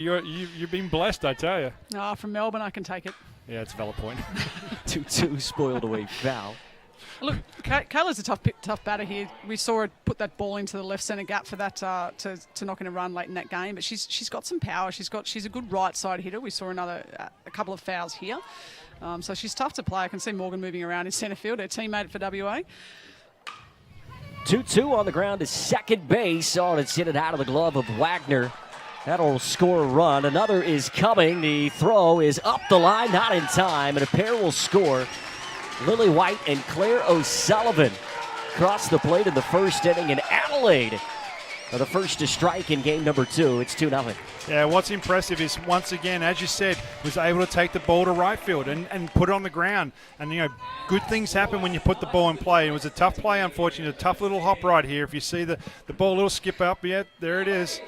You've been blessed, I tell you. From Melbourne, I can take it. Yeah, it's a valid point. 2-2 spoiled away foul. Look, Kayla's a tough batter here. We saw her put that ball into the left centre gap for that to knock in a run late in that game. But she's got some power. She's a good right side hitter. We saw a couple of fouls here. So she's tough to play. I can see Morgan moving around in centre field, her teammate for WA. 2-2 on the ground to second base. Oh, it's hit it out of the glove of Wagner. That'll score a run. Another is coming. The throw is up the line, not in time, and a pair will score. Lily White and Claire O'Sullivan cross the plate in the first inning, and Adelaide are the first to strike in game number 2. It's 2-0. Yeah, what's impressive is, once again, as you said, was able to take the ball to right field and put it on the ground. And, good things happen when you put the ball in play. It was a tough play, unfortunately. A tough little hop right here. If you see the ball a little skip up, yeah, there it is.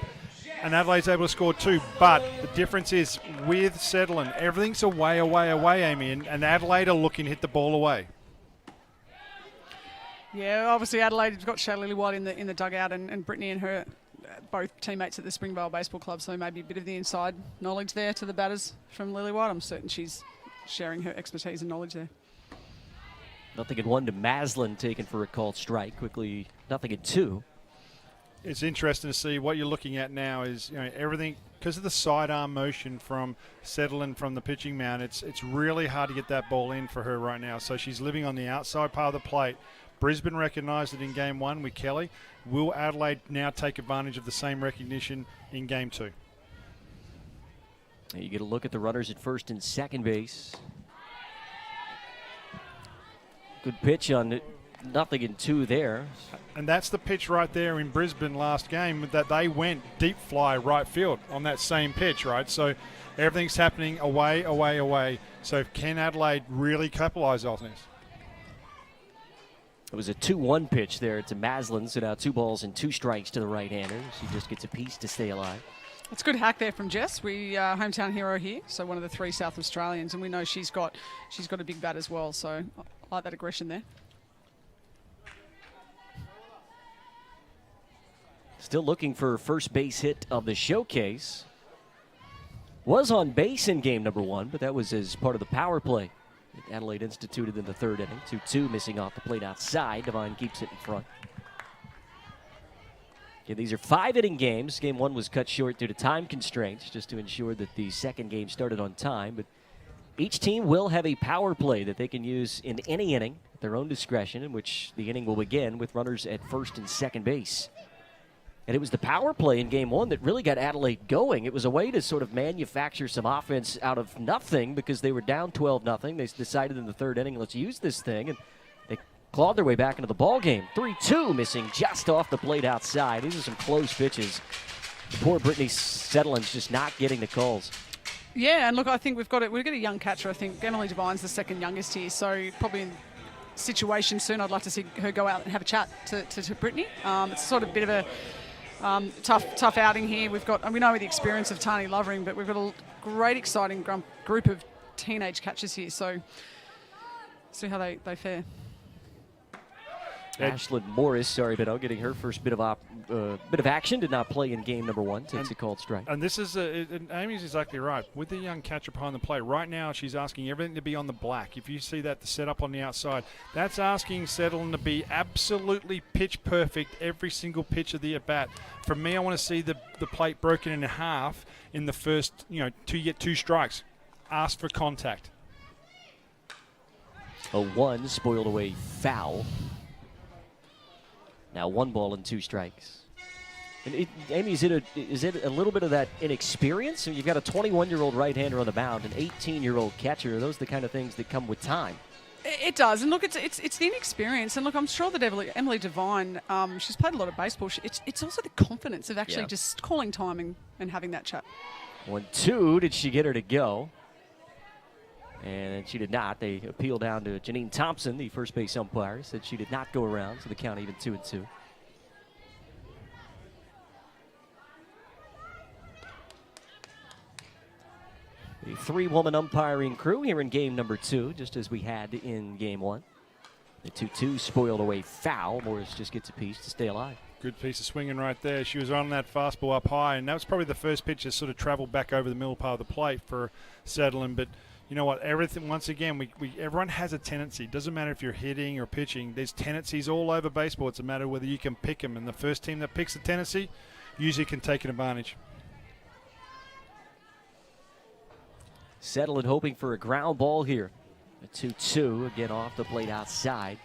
And Adelaide's able to score 2. But the difference is, with Settling, everything's away, Amy. And Adelaide are looking to hit the ball away. Yeah, obviously Adelaide's got Shay Lillywhite in the dugout, and Brittany and her both teammates at the Springvale Baseball Club, so maybe a bit of the inside knowledge there to the batters from Lillywhite. I'm certain she's sharing her expertise and knowledge there. 0-1 to Maslin, taken for a called strike. Quickly 0-2. It's interesting to see what you're looking at now is, everything, because of the sidearm motion from Settling from the pitching mound, it's really hard to get that ball in for her right now. So she's living on the outside part of the plate. Brisbane recognised it in game 1 with Kelly. Will Adelaide now take advantage of the same recognition in game 2? You get a look at the runners at first and second base. Good pitch on 0-2 there. And that's the pitch right there in Brisbane last game, that they went deep fly right field on that same pitch, right? So everything's happening away. So can Adelaide really capitalise off this? It was a 2-1 pitch there to Maslin, so now 2 balls and 2 strikes to the right-hander. She just gets a piece to stay alive. It's a good hack there from Jess. We hometown hero here, so one of the 3 South Australians, and we know she's got a big bat as well. So I like that aggression there. Still looking for first base hit of the showcase. Was on base in game number 1, but that was as part of the power play that Adelaide instituted in the 3rd inning. 2-2 missing off the plate outside. Devine keeps it in front. Okay, these are 5-inning games. Game 1 was cut short due to time constraints, just to ensure that the second game started on time. But each team will have a power play that they can use in any inning at their own discretion, in which the inning will begin with runners at first and second base. And it was the power play in game 1 that really got Adelaide going. It was a way to sort of manufacture some offense out of nothing because they were down 12-0. They decided in the 3rd inning, let's use this thing. And they clawed their way back into the ball game. 3-2 missing just off the plate outside. These are some close pitches. Poor Brittany Settling's just not getting the calls. Yeah, and look, I think we've got a young catcher. I think Emily Devine's the second youngest here, so probably in situation soon I'd like to see her go out and have a chat to Brittany. It's sort of a bit of a tough outing here. We know the experience of Tani Lovering, but we've got a great, exciting group of teenage catchers here. So see how they fare. Ashlyn Morris, getting her first bit of action. Did not play in game number 1. Takes a called strike. And this is Amy's exactly right. With the young catcher behind the plate, right now she's asking everything to be on the black. If you see that, the setup on the outside, that's asking Settling to be absolutely pitch perfect every single pitch of the at bat. For me, I want to see the plate broken in half in the first, you get 2 strikes. Ask for contact. A 1 spoiled away foul. Now 1 ball and 2 strikes. And Amy, is it a little bit of that inexperience? You've got a 21-year-old right-hander on the mound, an 18-year-old catcher. Are those the kind of things that come with time? It does. And look, it's the inexperience. And look, I'm sure that Emily Devine, she's played a lot of baseball. It's also the confidence of actually just calling time and having that chat. 1-2. Did she get her to go? And she did not. They appealed down to Janine Thompson, the first base umpire, said she did not go around, so the count even 2-2. The 3-woman umpiring crew here in game number 2, just as we had in game 1. The 2-2 spoiled away foul. Morris just gets a piece to stay alive. Good piece of swinging right there. She was on that fastball up high, and that was probably the first pitch that sort of traveled back over the middle part of the plate for Settling. But you know what? Everything, once again, everyone has a tendency. It doesn't matter if you're hitting or pitching. There's tendencies all over baseball. It's a matter of whether you can pick them. And the first team that picks a tendency usually can take an advantage. Settling hoping for a ground ball here. A 2-2, again off the plate outside.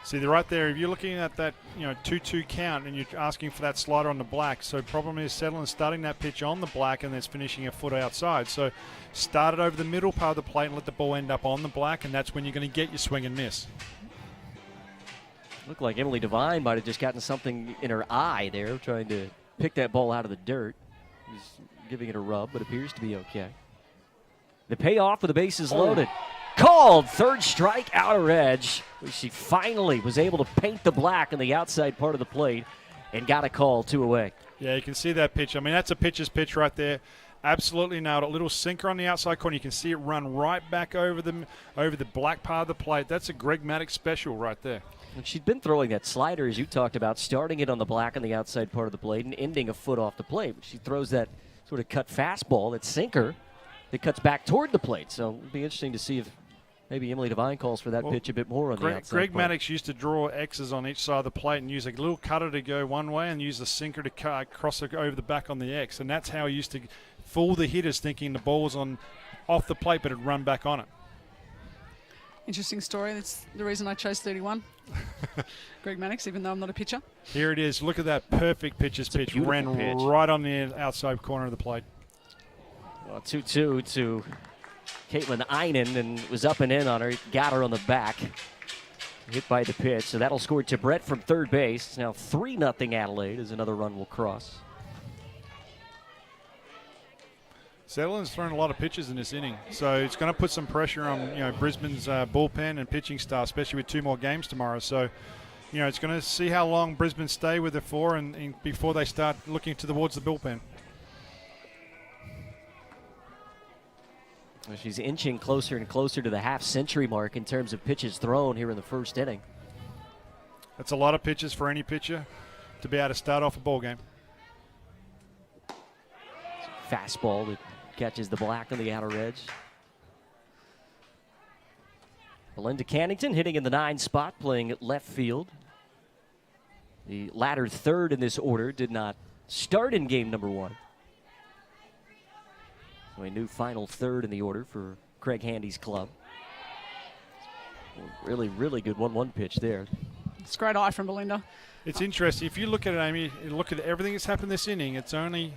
See, they're right there. If you're looking at that, 2-2 count, and you're asking for that slider on the black. So problem is Settling starting that pitch on the black and then it's finishing a foot outside. So start it over the middle part of the plate and let the ball end up on the black, and that's when you're going to get your swing and miss. Looked like Emily Devine might have just gotten something in her eye there, trying to pick that ball out of the dirt. He's giving it a rub, but appears to be okay. The payoff with the bases loaded. Called, third strike, outer edge. She finally was able to paint the black on the outside part of the plate and got a call, 2 away. Yeah, you can see that pitch. I mean, that's a pitcher's pitch right there. Absolutely nailed it. Little sinker on the outside corner. You can see it run right back over the black part of the plate. That's a Greg Maddox special right there. And she'd been throwing that slider, as you talked about, starting it on the black on the outside part of the plate and ending a foot off the plate. She throws that sort of cut fastball, that sinker, that cuts back toward the plate. So it'll be interesting to see if maybe Emily Devine calls for that pitch a bit more on the outside. Greg Maddox used to draw X's on each side of the plate and use a little cutter to go one way and use the sinker to cross over the back on the X. And that's how he used to fool the hitters, thinking the ball was off the plate, but it'd run back on it. Interesting story. That's the reason I chose 31. Greg Maddox, even though I'm not a pitcher. Here it is. Look at that perfect pitcher's pitch. Ran pitch. Right on the outside corner of the plate. Well, 2-2 to Caitlin Einen, and was up and in on her. Got her on the back. Hit by the pitch. So that'll score to Brett from third base. It's now 3-0 Adelaide as another run will cross. Settling's thrown a lot of pitches in this inning, so it's going to put some pressure on Brisbane's bullpen and pitching staff, especially with 2 more games tomorrow. So it's going to see how long Brisbane stay with it for, and before they start looking towards the bullpen. Well, she's inching closer and closer to the half-century mark in terms of pitches thrown here in the first inning. That's a lot of pitches for any pitcher to be able to start off a ball game. Fastball that catches the black on the outer edge. Melinda Cannington hitting in the 9 spot, playing at left field. The latter third in this order did not start in game number 1. So a new final third in the order for Craig Handy's club. Really, really good 1-1 pitch there. It's a great eye from Melinda. It's interesting. If you look at it, Amy, look at everything that's happened this inning, it's only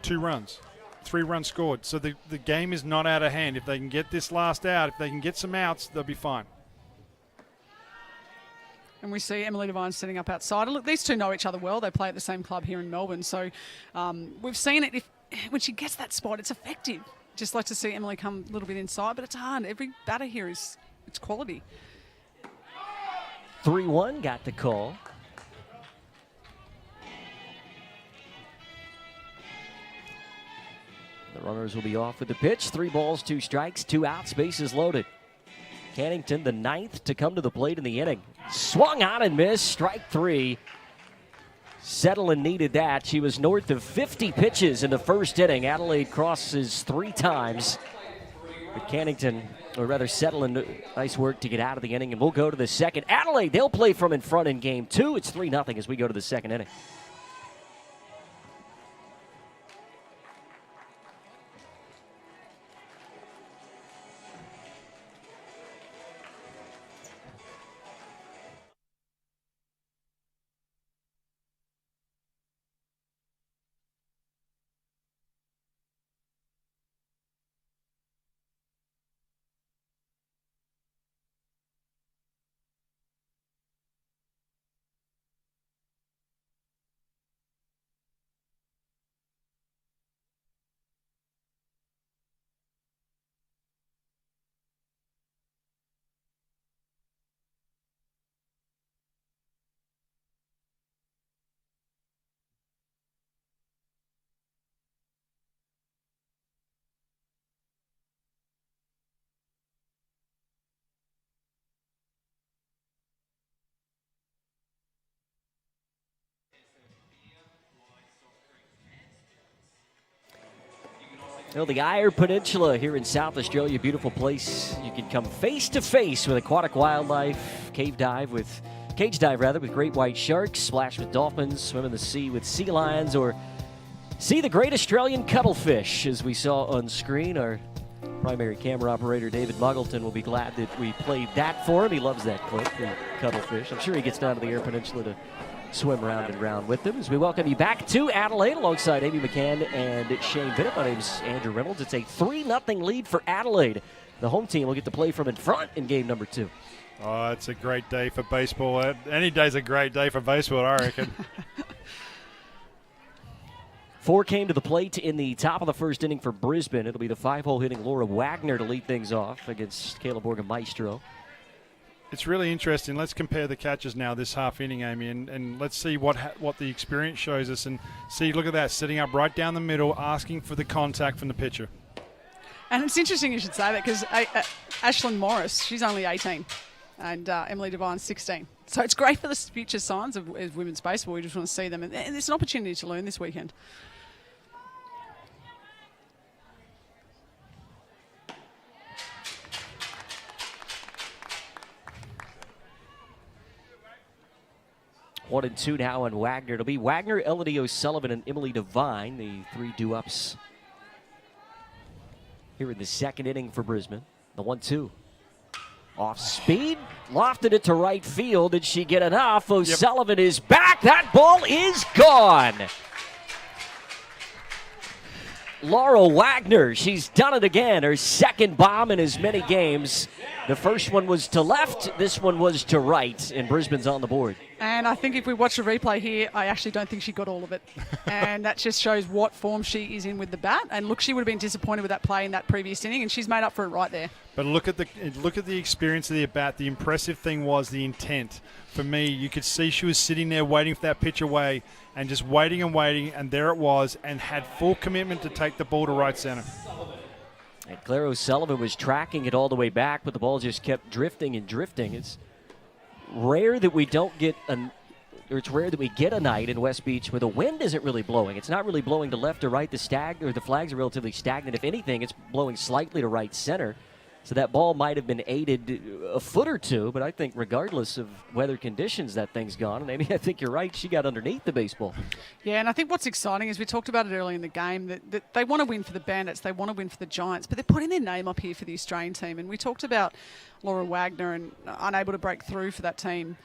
2 runs. 3 runs scored. So the game is not out of hand. If they can get this last out, if they can get some outs, they'll be fine. And we see Emily Devine setting up outside. And look, these two know each other well. They play at the same club here in Melbourne. So we've seen it. When she gets that spot, it's effective. Just like to see Emily come a little bit inside, but it's hard. Every batter here it's quality. 3-1 got the call. The runners will be off with the pitch. 3 balls, 2 strikes, 2 outs, bases loaded. Cannington, the 9th to come to the plate in the inning. Swung on and missed, strike 3. Settling needed that. She was north of 50 pitches in the first inning. Adelaide crosses 3 times. But Cannington, or rather Settling, nice work to get out of the inning. And we'll go to the second. Adelaide, they'll play from in front in game 2. It's 3-0 as we go to the second inning. Well, the Eyre Peninsula here in South Australia, beautiful place. You can come face to face with aquatic wildlife, cage dive with great white sharks, splash with dolphins, swim in the sea with sea lions, or see the great Australian cuttlefish, as we saw on screen. Our primary camera operator, David Muggleton, will be glad that we played that for him. He loves that clip, the cuttlefish. I'm sure he gets down to the Eyre Peninsula to swim round and round with them. As we welcome you back to Adelaide alongside Amy McCann and Shane Bennett. My name's Andrew Reynolds. It's a 3-0 lead for Adelaide. The home team will get to play from in front in game number 2. Oh, it's a great day for baseball. Any day's a great day for baseball, I reckon. 4 came to the plate in the top of the first inning for Brisbane. It'll be the 5-hole hitting Laura Wagner to lead things off against Kayla Borgamaestro. It's really interesting. Let's compare the catches now this half inning, Amy, and let's see what the experience shows us. And see, look at that, sitting up right down the middle, asking for the contact from the pitcher. And it's interesting you should say that because Ashlyn Morris, she's only 18, and Emily Devine's 16. So it's great for the future signs of women's baseball. We just want to see them, and it's an opportunity to learn this weekend. One and two now on Wagner. It'll be Wagner, Elodie O'Sullivan, and Emily Devine, the 3 due-ups here in the second inning for Brisbane. The 1-2. Off speed, lofted it to right field. Did she get enough? O'Sullivan is back. That ball is gone. Laura Wagner, she's done it again. Her second bomb in as many games. The first one was to left, this one was to right, and Brisbane's on the board. And I think if we watch the replay here, I actually don't think she got all of it. And that just shows what form she is in with the bat. And look, she would have been disappointed with that play in that previous inning, and she's made up for it right there. But look at the experience of the at-bat. The impressive thing was the intent. For me, you could see she was sitting there waiting for that pitch away and just waiting, and there it was, and had full commitment to take the ball to right center. And Claire O'Sullivan was tracking it all the way back, but the ball just kept drifting and drifting. It's rare that we get a night in West Beach where the wind isn't really blowing. It's not really blowing to left or right. The flags are relatively stagnant. If anything, it's blowing slightly to right center. So that ball might have been aided a foot or two, but I think regardless of weather conditions, that thing's gone. And Amy, I think you're right. She got underneath the baseball. Yeah, and I think what's exciting is we talked about it early in the game, that they want to win for the Bandits, they want to win for the Giants, but they're putting their name up here for the Australian team. And we talked about Laura Wagner and unable to break through for that team.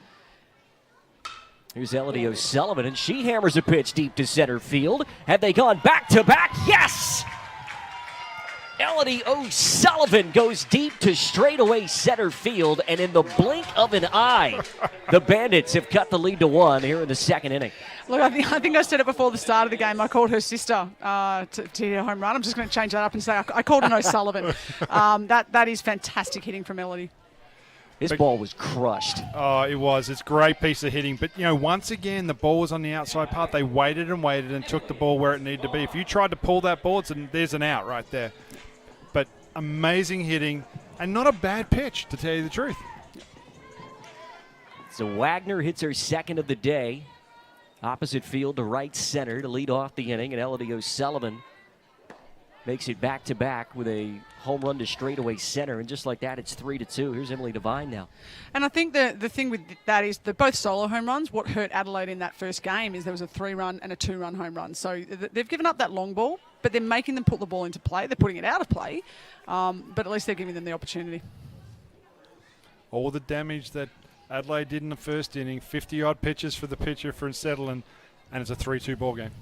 Here's Elodie O'Sullivan, and she hammers a pitch deep to center field. Have they gone back-to-back? Yes! Elodie O'Sullivan goes deep to straightaway center field, and in the blink of an eye, the Bandits have cut the lead to 1 here in the second inning. Look, I think I said it before the start of the game. I called her sister to hit a home run. I'm just going to change that up and say I called her O'Sullivan. That is fantastic hitting from Elodie. This ball was crushed. Oh, it was. It's a great piece of hitting. But, once again, the ball was on the outside part. They waited and took the ball where it needed to be. If you tried to pull that ball, there's an out right there. But amazing hitting and not a bad pitch, to tell you the truth. So Wagner hits her second of the day. Opposite field to right center to lead off the inning. And Elodie O'Sullivan makes it back-to-back with a home run to straightaway center. And just like that, it's 3-2. Here's Emily Devine now. And I think the thing with that is they're both solo home runs. What hurt Adelaide in that first game is there was a 3-run and a 2-run home run. So they've given up that long ball, but they're making them put the ball into play. They're putting it out of play, but at least they're giving them the opportunity. All the damage that Adelaide did in the first inning, 50-odd pitches for the pitcher for Settling, and it's a 3-2 ball game.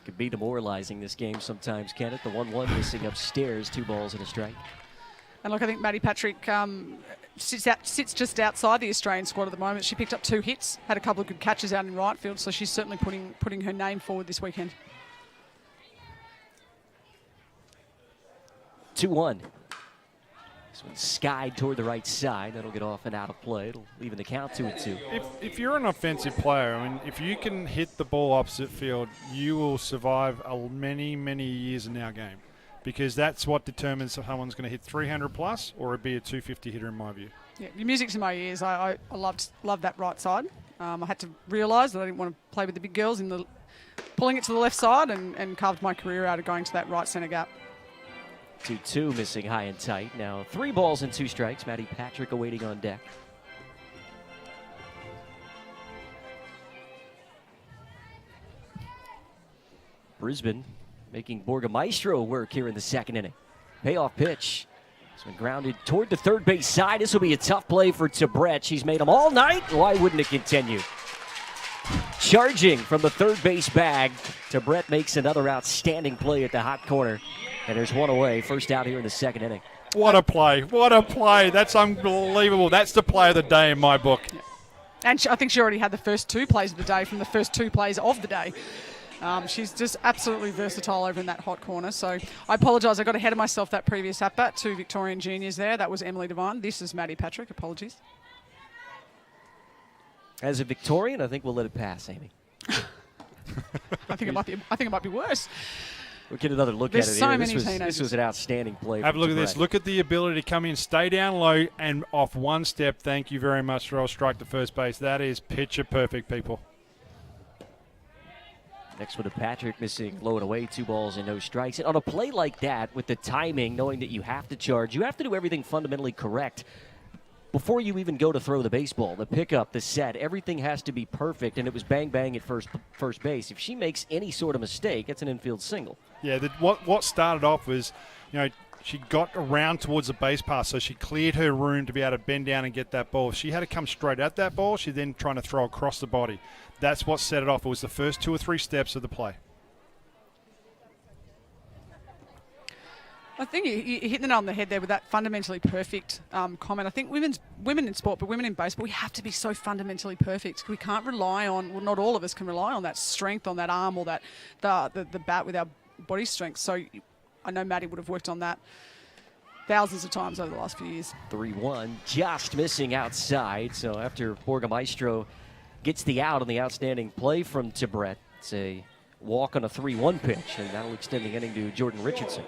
Could be demoralizing this game sometimes, can it? The 1-1 missing upstairs, 2 balls and a strike. And look, I think Maddie Patrick sits just outside the Australian squad at the moment. She picked up 2 hits, had a couple of good catches out in right field, so she's certainly putting her name forward this weekend. 2-1. This one's skied toward the right side. That'll get off and out of play. It'll even the count 2-2. If you're an offensive player, I mean, if you can hit the ball opposite field, you will survive many, many years in our game, because that's what determines if someone's going to hit 300 plus or it'd be a 250 hitter in my view. Yeah, your music's in my ears. I loved that right side. I had to realise that I didn't want to play with the big girls in the pulling it to the left side and carved my career out of going to that right centre gap. 2-2 missing high and tight. Now 3 balls and 2 strikes. Maddie Patrick awaiting on deck. Brisbane making Borgamaestro work here in the second inning. Payoff pitch. It's been grounded toward the third base side. This will be a tough play for Tabret. She's made them all night. Why wouldn't it continue? Charging from the third base bag, Tabret makes another outstanding play at the hot corner. And there's one away. First out here in the second inning. What a play. What a play. That's unbelievable. That's the play of the day in my book. And I think she already had the first 2 plays of the day from the first 2 plays of the day. She's just absolutely versatile over in that hot corner. So I apologise. I got ahead of myself that previous at-bat. 2 Victorian juniors there. That was Emily Devine. This is Maddie Patrick. Apologies. As a Victorian, I think we'll let it pass, Amy. I think it might be worse. We'll get another look There's at it so here. many This teenagers. was an outstanding play. Have a from look at this. Tabret. Look at the ability to come in, stay down low, and off one step. Thank you very much, Roll. Strike to first base. That is picture perfect, people. Next one to Patrick, missing low and away, 2 balls and no strikes. And on a play like that, with the timing, knowing that you have to charge, you have to do everything fundamentally correct before you even go to throw the baseball. The pickup, the set, everything has to be perfect, and it was bang bang at first base. If she makes any sort of mistake, it's an infield single. Yeah, what started off was, she got around towards the base pass, so she cleared her room to be able to bend down and get that ball. If she had to come straight at that ball, she then trying to throw across the body. That's what set it off. It was the first 2 or 3 steps of the play. I think you hit the nail on the head there with that fundamentally perfect comment. I think women in sport, but women in baseball, we have to be so fundamentally perfect. We can't rely on, well, not all of us can rely on that strength on that arm or that the bat with our body strength. So I know Maddie would have worked on that thousands of times over the last few years. 3-1, just missing outside. So after Borgamaestro gets the out on the outstanding play from Tabret, it's a walk on a 3-1 pitch, and that'll extend the inning to Jordan Richardson.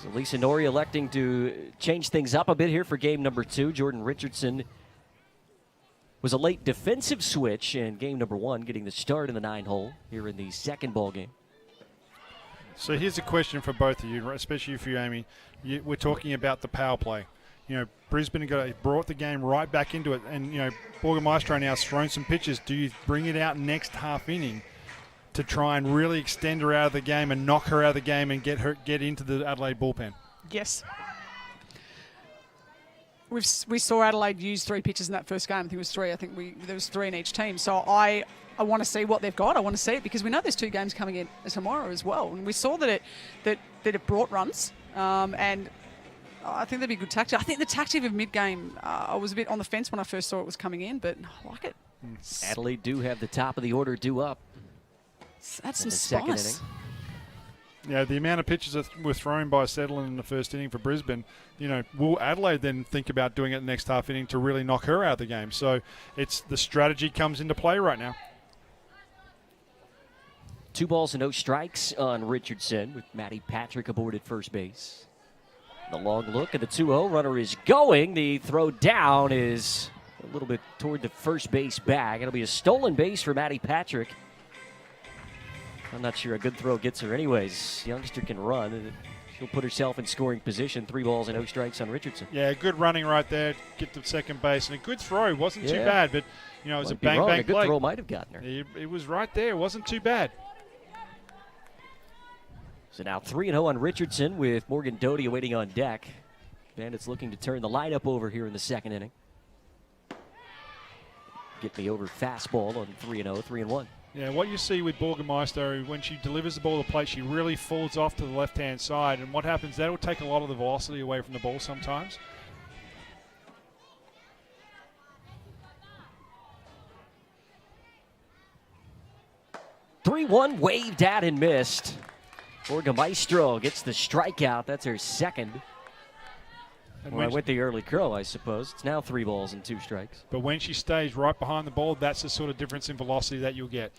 So Lisa Norrie electing to change things up a bit here for game number 2. Jordan Richardson was a late defensive switch in game number 1, getting the start in the 9-hole here in the second ball game. So here's a question for both of you, especially for you, Amy. We're talking about the power play. Brisbane brought the game right back into it, and Borgamaestro now has thrown some pitches. Do you bring it out next half inning to try and really extend her out of the game and knock her out of the game and get into the Adelaide bullpen? Yes. We saw Adelaide use 3 pitches in that first game. I think it was 3. I think there was 3 in each team. So I want to see what they've got. I want to see it because we know there's 2 games coming in tomorrow as well. And we saw that it brought runs. And I think that'd be a good tactic. I think the tactic of mid-game, I was a bit on the fence when I first saw it was coming in, but I like it. Adelaide do have the top of the order due up. That's some second spice. inning. Yeah, the amount of pitches that were thrown by Settler in the first inning for Brisbane, will Adelaide then think about doing it the next half inning to really knock her out of the game? So it's the strategy comes into play right now. 2 balls and no strikes on Richardson with Maddie Patrick aboard at first base. The long look at the 2-0. Runner is going. The throw down is a little bit toward the first base bag. It'll be a stolen base for Maddie Patrick. I'm not sure a good throw gets her anyways. Youngster can run. She'll put herself in scoring position. 3 balls and no strikes on Richardson. Yeah, good running right there. Get to second base. And a good throw. Wasn't too bad, but, it was a Might be wrong. bang-bang A good play. throw might have gotten her. It was right there. It wasn't too bad. So now 3-0 on Richardson with Morgan Doty waiting on deck. Bandits looking to turn the lineup over here in the second inning. Get me over fastball on 3-0, 3-1. Yeah, what you see with Borgamaestro, when she delivers the ball to the plate, she really falls off to the left-hand side. And what happens, that will take a lot of the velocity away from the ball sometimes. Three-one waved at and missed. Borgamaestro gets the strikeout. That's her second. Well, I went the early crow, I suppose. It's now 3 balls and 2 strikes. But when she stays right behind the ball, that's the sort of difference in velocity that you'll get.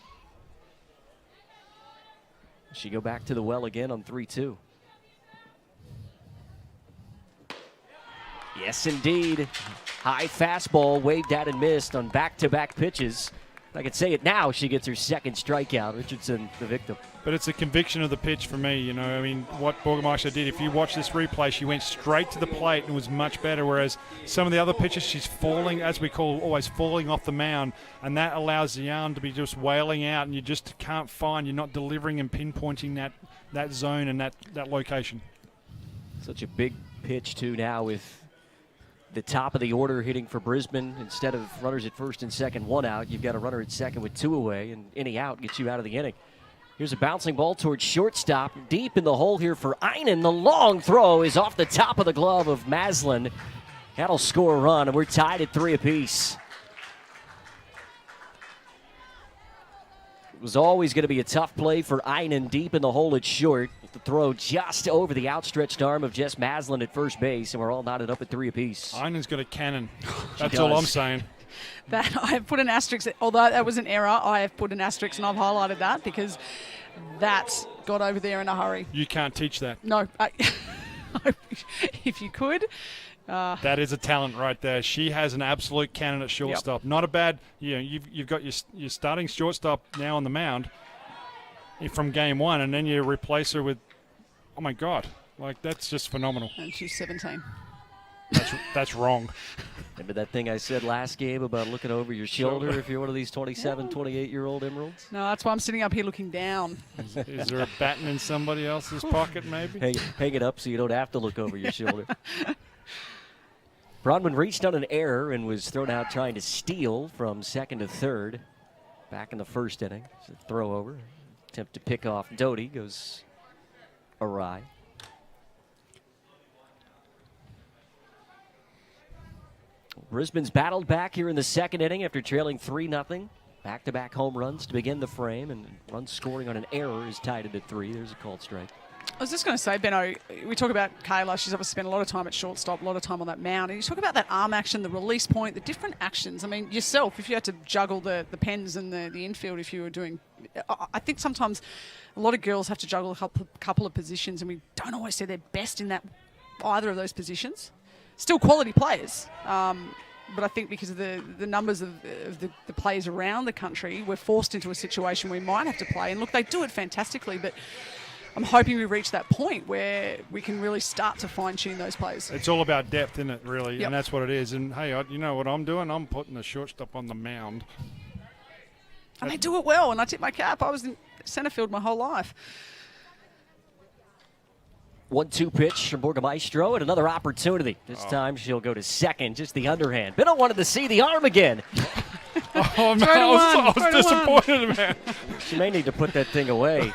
She go back to the well again on 3-2. Yes, indeed. High fastball waved at and missed on back-to-back pitches. I can say it now. She gets her second strikeout. Richardson, the victim. But it's a conviction of the pitch for me. You know, I mean, what Borgmeister did, if you watch this replay, she went straight to the plate and was much better, whereas some of the other pitches, she's falling, as we call, always falling off the mound, and that allows the arm to be just wailing out, and you just can't find, you're not delivering and pinpointing that zone and that location. Such a big pitch, too, now with the top of the order hitting for Brisbane. Instead of runners at first and second, one out, you've got a runner at second with two away, and any out gets you out of the inning. Here's a bouncing ball towards shortstop. Deep in the hole here for Einen. The long throw is off the top of the glove of Maslin. That'll score a run, and we're tied at 3 apiece. It was always going to be a tough play for Einen deep in the hole at short. The throw just over the outstretched arm of Jess Maslin at first base, and we're all knotted up at 3 apiece. Einen's got a cannon. That's all I'm saying. That I have put an asterisk, although that was an error, I have put an asterisk and I've highlighted that because that got over there in a hurry. You can't teach that. No, if you could. That is a talent right there. She has an absolute cannon at shortstop. Yep. Not a bad, you've got your starting shortstop now on the mound from game one, and then you replace her with, oh my God, like that's just phenomenal. And she's 17. That's wrong. Remember that thing I said last game about looking over your shoulder if you're one of these 27, 28-year-old Emeralds? No, that's why I'm sitting up here looking down. Is there a baton in somebody else's pocket maybe? Hang it up so you don't have to look over your shoulder. Bronwyn reached on an error and was thrown out trying to steal from second to third. Back in the first inning. It's a throw over. Attempt to pick off Doty goes awry. Brisbane's battled back here in the second inning after trailing 3-0. Back-to-back home runs to begin the frame, and run scoring on an error is tied at 3. There's a called strike. I was just going to say, Benno, we talk about Kayla. She's obviously spent a lot of time at shortstop, a lot of time on that mound. And you talk about that arm action, the release point, the different actions. I mean, yourself, if you had to juggle the pens and the infield, if you were doing... I think sometimes a lot of girls have to juggle a couple of positions, and we don't always see their best in either of those positions. Still quality players. But I think because of the numbers of the players around the country, we're forced into a situation where we might have to play. And look, they do it fantastically, but I'm hoping we reach that point where we can really start to fine-tune those players. It's all about depth, isn't it, really? Yep. And that's what it is. And, hey, you know what I'm doing? I'm putting the shortstop on the mound. And they do it well, and I tip my cap. I was in centre field my whole life. 1-2 pitch from Borgamaestro, and another opportunity. This time she'll go to second, just the underhand. Benno wanted to see the arm again. Oh, man, I was disappointed, man. She may need to put that thing away.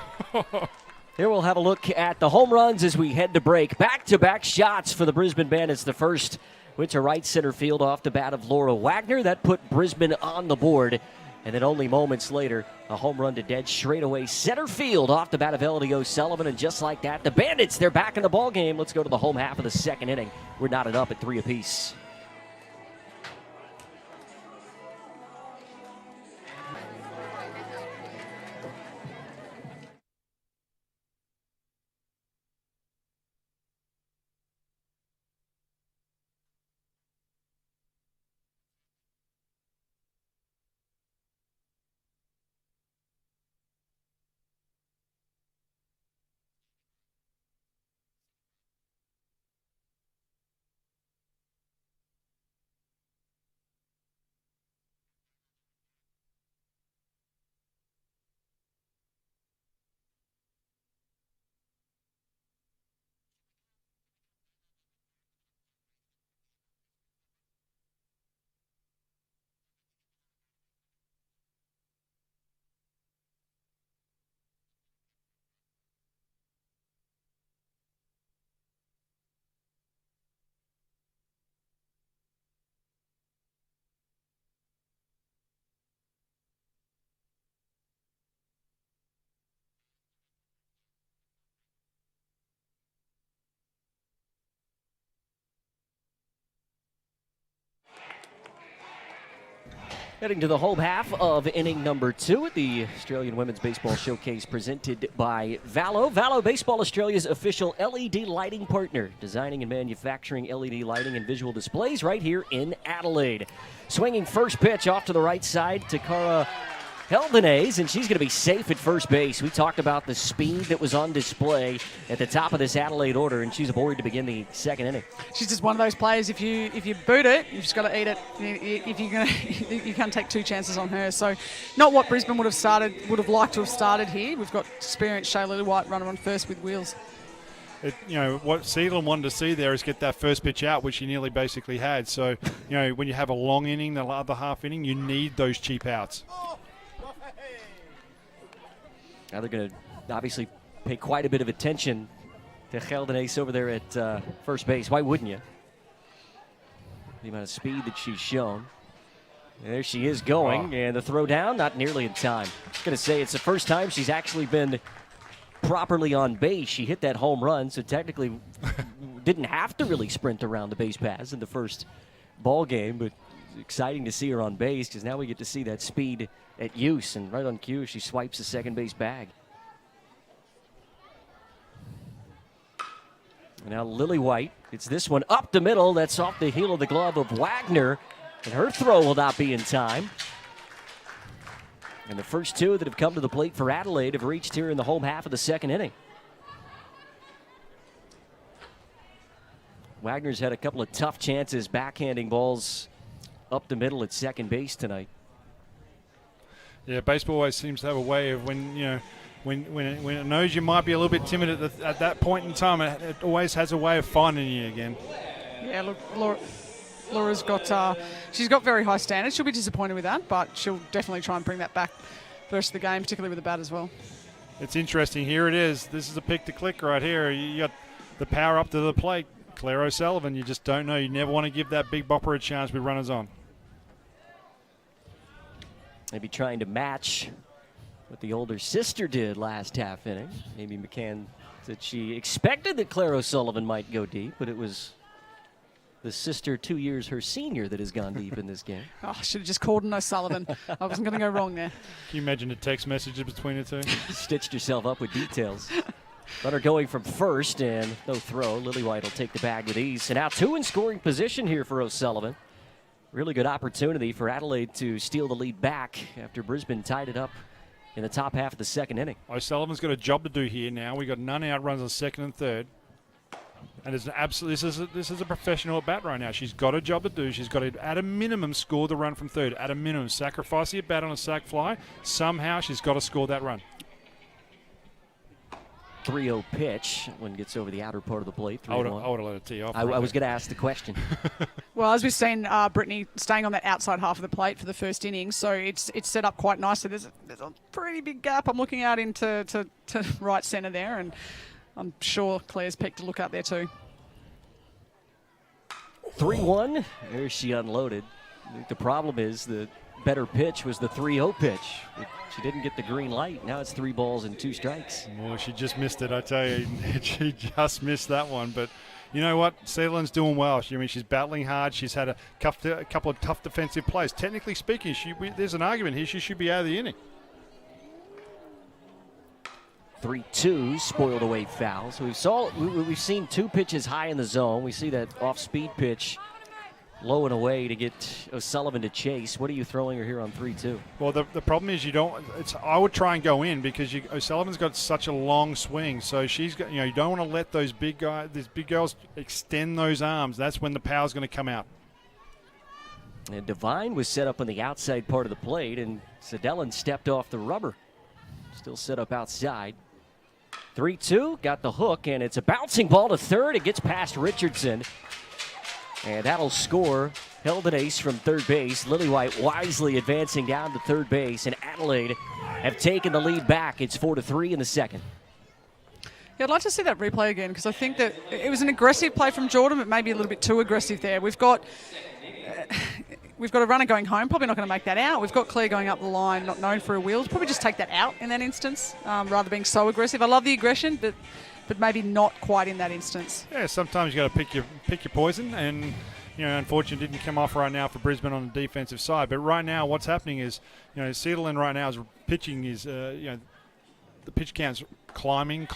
Here we'll have a look at the home runs as we head to break. Back-to-back shots for the Brisbane Bandits. The first went to right center field off the bat of Laura Wagner. That put Brisbane on the board. And then only moments later, a home run to dead straightaway center field off the bat of Elodie O'Sullivan. And just like that, the Bandits, they're back in the ballgame. Let's go to the home half of the second inning. We're knotted up at 3 apiece. Heading to the home half of inning number 2 at the Australian Women's Baseball Showcase presented by Valo. Valo Baseball Australia's official LED lighting partner, designing and manufacturing LED lighting and visual displays right here in Adelaide. Swinging first pitch off to the right side to Cara Heldenays, and she's going to be safe at first base. We talked about the speed that was on display at the top of this Adelaide order, and she's aboard to begin the second inning. She's just one of those players. If you boot it, you've just got to eat it. If you're gonna, you can't take 2 chances on her. So, not what Brisbane would have liked to have started here. We've got experienced Shea Lillywhite runner on first with wheels. What Sealand wanted to see there is get that first pitch out, which he nearly basically had. So, when you have a long inning, the other half inning, you need those cheap outs. Now they're going to obviously pay quite a bit of attention to Geldenace over there at first base. Why wouldn't you? The amount of speed that she's shown. There she is going, and the throw down, not nearly in time. I was going to say, it's the first time she's actually been properly on base. She hit that home run, so technically didn't have to really sprint around the base paths in the first ball game, but it's exciting to see her on base because now we get to see that speed at use, and right on cue, she swipes the second base bag. And now Lillywhite, it's this one up the middle. That's off the heel of the glove of Wagner, and her throw will not be in time. And the first 2 that have come to the plate for Adelaide have reached here in the home half of the second inning. Wagner's had a couple of tough chances backhanding balls up the middle at second base tonight. Yeah, baseball always seems to have a way of when it knows you might be a little bit timid at that point in time, it always has a way of finding you again. Yeah, look, Laura's got she's got very high standards. She'll be disappointed with that, but she'll definitely try and bring that back first of the game, particularly with the bat as well. It's interesting. Here it is. This is a pick to click right here. You got the power up to the plate. Claire O'Sullivan, you just don't know. You never want to give that big bopper a chance with runners on. Maybe trying to match what the older sister did last half inning. Amy McCann said she expected that Claire O'Sullivan might go deep, but it was the sister 2 years her senior that has gone deep in this game. Oh, I should have just called an O'Sullivan. I wasn't going to go wrong there. Can you imagine the text messages between the two? Stitched herself up with details. Runner going from first, and no throw. Lillywhite will take the bag with ease. And now 2 in scoring position here for O'Sullivan. Really good opportunity for Adelaide to steal the lead back after Brisbane tied it up in the top half of the second inning. O'Sullivan's got a job to do here now. We got none out runs on second and third. And it's this is a professional at bat right now. She's got a job to do. She's got to, at a minimum, score the run from third. At a minimum, sacrifice the at bat on a sac fly. Somehow she's got to score that run. 3-0 pitch. One gets over the outer part of the plate. I would have let it tee off. I was going to ask the question. Well, as we've seen, Brittany staying on that outside half of the plate for the first inning, so it's set up quite nicely. There's a pretty big gap. I'm looking out into to right centre there, and I'm sure Claire's picked to look out there too. 3-1. There she unloaded. I think the problem is the better pitch was the 3-0 pitch. She didn't get the green light. Now it's 3 balls and 2 strikes. Well, she just missed it, I tell you. She just missed that one. But you know what? Sealand's doing well. She's battling hard. She's had a couple of tough defensive plays. Technically speaking, there's an argument here. She should be out of the inning. 3-2, spoiled away foul. So we've seen 2 pitches high in the zone. We see that off-speed pitch low and away to get O'Sullivan to chase. What are you throwing her here on 3-2? Well, the problem is I would try and go in because O'Sullivan's got such a long swing. So she's got, you don't want to let these big girls extend those arms. That's when the power's going to come out. And Devine was set up on the outside part of the plate, and Sedellin stepped off the rubber. Still set up outside. 3-2, got the hook, and it's a bouncing ball to third. It gets past Richardson. And that'll score Heldenace from third base. Lillywhite wisely advancing down to third base, and Adelaide have taken the lead back. It's 4-3 in the second. Yeah, I'd like to see that replay again because I think that it was an aggressive play from Jordan, but maybe a little bit too aggressive there. We've got a runner going home, probably not going to make that out. We've got Claire going up the line, not known for her wheels. Probably just take that out in that instance, rather than being so aggressive. I love the aggression, but maybe not quite in that instance. Yeah, sometimes you got to pick your poison, and unfortunately didn't come off right now for Brisbane on the defensive side. But right now, what's happening is, Cedarland right now is pitching is, the pitch count's climbing.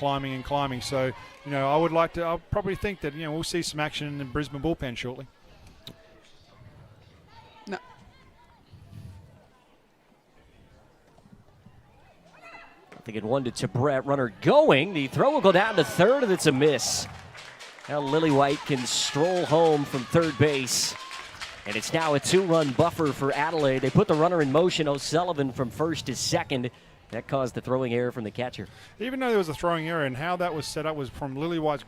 So, I'll probably think that, we'll see some action in the Brisbane bullpen shortly. No. Thinking one to Brett, runner going. The throw will go down to third, and it's a miss. Now Lillywhite can stroll home from third base. And it's now a 2-run buffer for Adelaide. They put the runner in motion. O'Sullivan from first to second. That caused the throwing error from the catcher. Even though there was a throwing error, and how that was set up was from Lillywhite's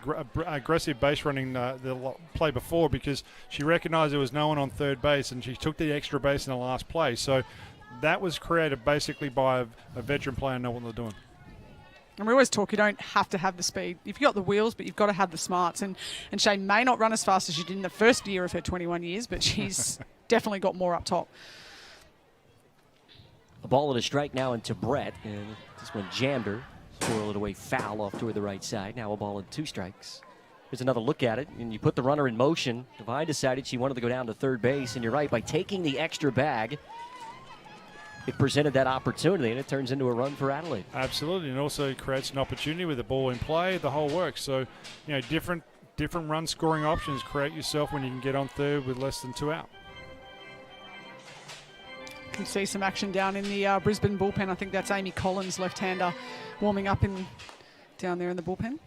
aggressive base running the play before, because she recognized there was no one on third base, and she took the extra base in the last play. So that was created basically by a veteran player knowing what they're doing. And we always talk, you don't have to have the speed. You've got the wheels, but you've got to have the smarts. And Shane may not run as fast as she did in the first year of her 21 years, but she's definitely got more up top. A ball and a strike now into Brett, and this one jammed her. Swirled it away foul off toward the right side. Now a ball and 2 strikes. Here's another look at it, and you put the runner in motion. Devine decided she wanted to go down to third base, and you're right, by taking the extra bag, it presented that opportunity, and it turns into a run for Adelaide. Absolutely, and also creates an opportunity with the ball in play, the whole works. So, different run scoring options create yourself when you can get on third with less than 2 out. You can see some action down in the Brisbane bullpen. I think that's Amy Collins, left-hander, warming up down there in the bullpen.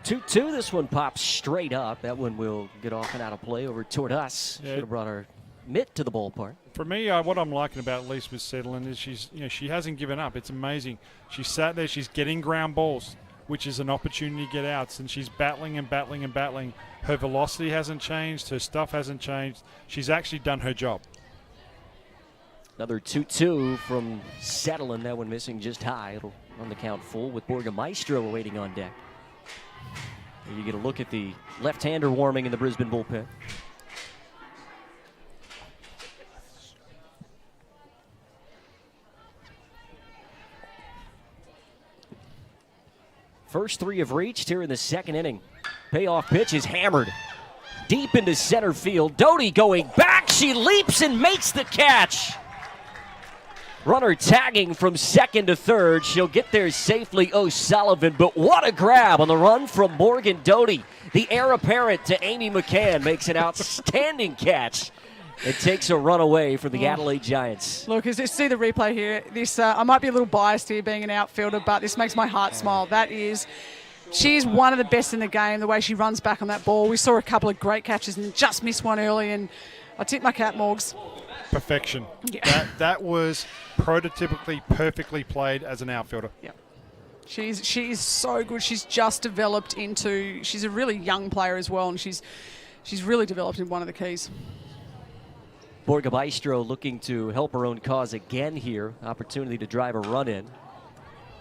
2-2, this one pops straight up. That one will get off and out of play over toward us. Yeah. Should have brought our mitt to the ballpark. For me, what I'm liking about at least with Settling is she hasn't given up. It's amazing. She sat there. She's getting ground balls, which is an opportunity to get outs, and she's battling. Her velocity hasn't changed. Her stuff hasn't changed. She's actually done her job. Another 2-2 from Settling. That one missing just high. It'll run the count full with Borgamaestro awaiting on deck. You get a look at the left-hander warming in the Brisbane bullpen. First 3 have reached here in the second inning. Payoff pitch is hammered deep into center field. Doty going back. She leaps and makes the catch. Runner tagging from second to third. She'll get there safely, O'Sullivan, but what a grab on the run from Morgan Doty. The heir apparent to Amy McCann makes an outstanding catch. It takes a run away from the Adelaide Giants. Look, as you see the replay here, this I might be a little biased here being an outfielder, but this makes my heart smile. She's one of the best in the game, the way she runs back on that ball. We saw a couple of great catches and just missed one early, and I tip my cap, Morgs. Perfection. Yeah. That was prototypically perfectly played as an outfielder. Yeah. She is so good. She's just developed into, she's a really young player as well, and she's really developed in one of the keys. Borgamaestro looking to help her own cause again here. Opportunity to drive a run in.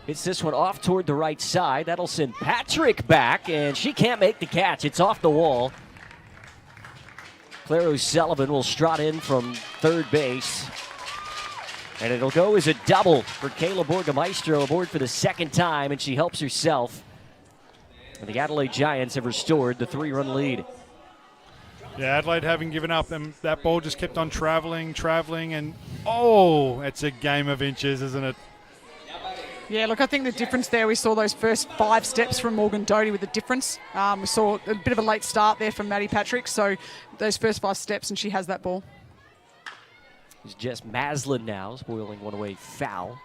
Hits this one off toward the right side. That'll send Patrick back, and she can't make the catch. It's off the wall. Claire O'Sullivan will strut in from third base. And it'll go as a double for Kayla Borgamaestro, aboard for the second time, and she helps herself. And the Adelaide Giants have restored the 3-run lead. Yeah, Adelaide haven't given up, and that ball just kept on traveling, and it's a game of inches, isn't it? Yeah, look, I think the difference there, we saw those first 5 steps from Morgan Doty with the difference. We saw a bit of a late start there from Maddie Patrick, so those first 5 steps, and she has that ball. It's Jess Maslin now, spoiling one away foul.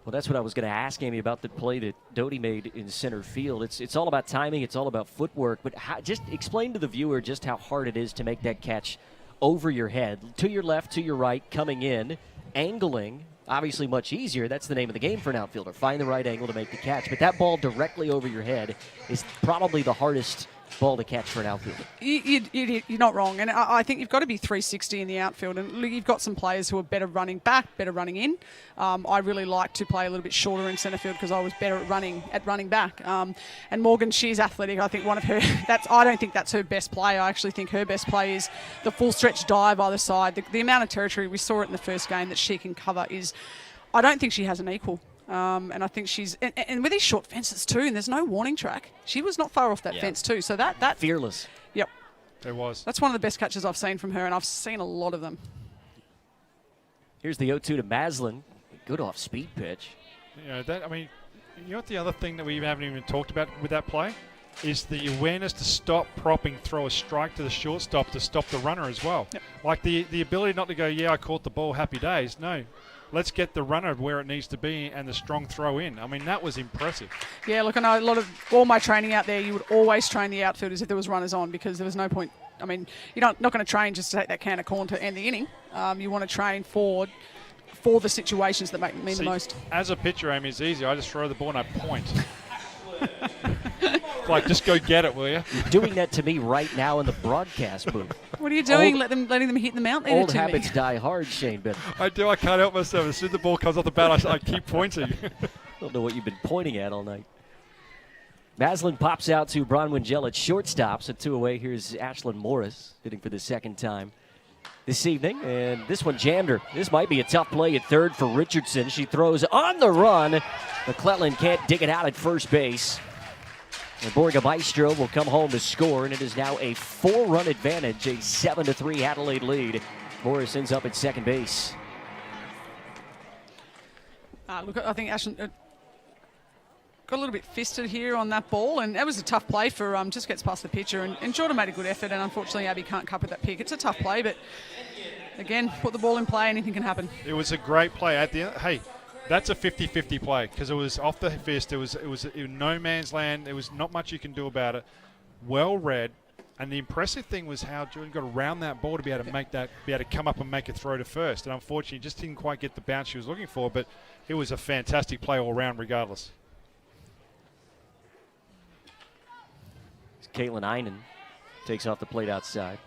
Well, that's what I was going to ask Amy about the play that Doty made in center field. It's all about timing, it's all about footwork, but just explain to the viewer just how hard it is to make that catch over your head, to your left, to your right, coming in, angling. Obviously much easier. That's the name of the game for an outfielder. Find the right angle to make the catch. But that ball directly over your head is probably the hardest ball to catch for an outfielder. You're not wrong, and I think you've got to be 360 in the outfield, and you've got some players who are better running back, better running in. I really like to play a little bit shorter in centre field because I was better at running back. And Morgan, she's athletic. I think one of her I don't think that's her best play. I actually think her best play is the full stretch dive either side. The amount of territory we saw it in the first game that she can cover is, I don't think she has an equal. And I think she's and with these short fences too, and there's no warning track. She was not far off that fence too. So that fearless. Yep. There was. That's one of the best catches I've seen from her, and I've seen a lot of them. Here's the 0-2 to Maslin. Good off-speed pitch. You know, what the other thing that we haven't even talked about with that play is the awareness to stop, propping, throw a strike to the shortstop to stop the runner as well. Yep. Like the ability not to go, I caught the ball, happy days. No. Let's get the runner where it needs to be and the strong throw in. I mean, that was impressive. Yeah, look, I know a lot of all my training out there, you would always train the outfielders if there was runners on, because there was no point. I mean, you're not going to train just to take that can of corn to end the inning. You want to train for the situations that mean the most. As a pitcher, Amy, it's easy. I just throw the ball and I point. Like, just go get it, will you? You're doing that to me right now in the broadcast booth. What are you doing? Letting them hit them out there? Old habits die hard, Shane Bennett. I do. I can't help myself. As soon as the ball comes off the bat, I keep pointing. Don't know what you've been pointing at all night. Maslin pops out to Bronwyn Gell at shortstop. So 2 away. Here's Ashlyn Morris hitting for the second time this evening. And this one jammed her. This might be a tough play at third for Richardson. She throws on the run. McClellan can't dig it out at first base. And Borga Maestro will come home to score, and it is now a 4-run advantage, a 7-3 Adelaide lead. Morris ends up at second base. Look, I think Ashton got a little bit fisted here on that ball, and that was a tough play for just gets past the pitcher, and Jordan made a good effort, and unfortunately Abby can't cope with that pick. It's a tough play, but again, put the ball in play, anything can happen. It was a great play at the end. Hey, that's a 50-50 play because it was off the fist. It was in no man's land. There was not much you can do about it. Well read, and the impressive thing was how Jordan got around that ball to be able to come up and make a throw to first. And unfortunately, just didn't quite get the bounce she was looking for. But it was a fantastic play all around, regardless. Caitlin Einen takes off the plate outside.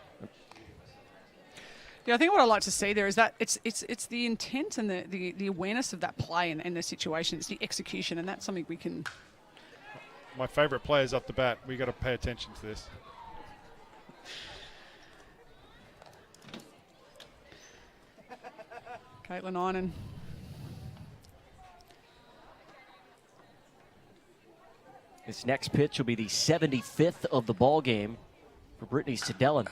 Yeah, I think what I like to see there is that it's the intent and the awareness of that play and the situation. It's the execution, and that's something we can. My favourite players off the bat. We got to pay attention to this. Caitlin Einen. This next pitch will be the 75th of the ball game for Brittany Stedellen.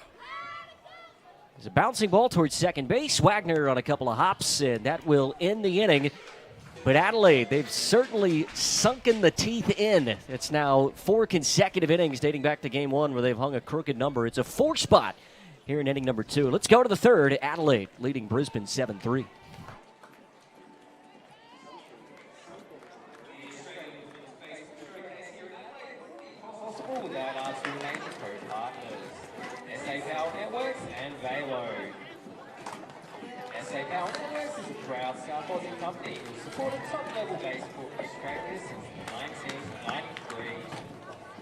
There's a bouncing ball towards second base. Wagner on a couple of hops, and that will end the inning. But Adelaide, they've certainly sunken the teeth in. It's now 4 consecutive innings dating back to game 1 where they've hung a crooked number. It's a 4 spot here in inning number 2. Let's go to the third. Adelaide leading Brisbane 7-3. Company who supported top-level baseball Australia since 1993.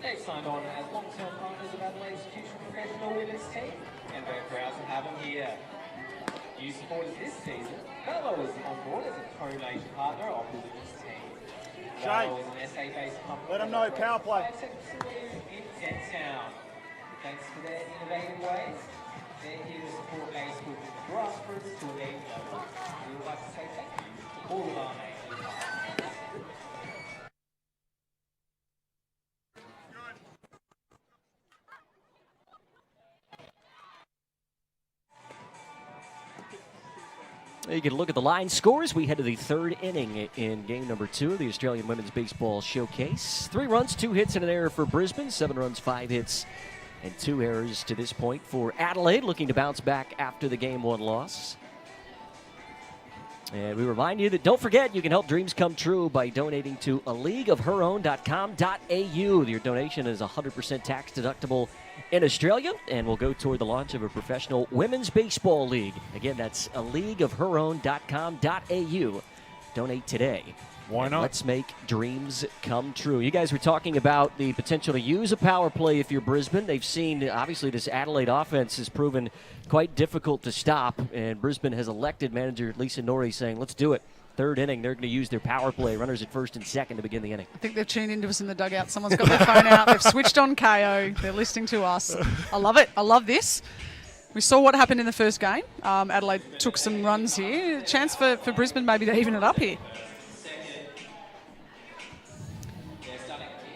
They've signed on as long-term partners of Adelaide's future professional women's team, and we're proud to have them here. New supporters this season, Valo is on board as a co-major partner of the women's team. Valo is an SA-based company. Let them know, power play. In 10 town. Thanks for their innovative ways. They're here to support baseball from the grassroots to an elite level. We would like to say thank you. All of our major partners. You can look at the line scores. We head to the third inning in game number 2 of the Australian Women's Baseball Showcase. 3 runs, 2 hits, and an error for Brisbane. 7 runs, 5 hits, and 2 errors to this point for Adelaide, looking to bounce back after the game 1 loss. And we remind you that don't forget you can help dreams come true by donating to aleagueofherown.com.au. Your donation is 100% tax deductible in Australia and will go toward the launch of a professional women's baseball league. Again, that's aleagueofherown.com.au. Donate today. Why not? Let's make dreams come true. You guys were talking about the potential to use a power play if you're Brisbane. They've seen, obviously, this Adelaide offense has proven quite difficult to stop, and Brisbane has elected manager Lisa Norrie saying, let's do it. Third inning, they're going to use their power play, runners at first and second to begin the inning. I think they've tuned into us in the dugout. Someone's got their phone out. They've switched on KO. They're listening to us. I love it. I love this. We saw what happened in the first game. Adelaide took some runs here. A chance for Brisbane maybe to even it up here.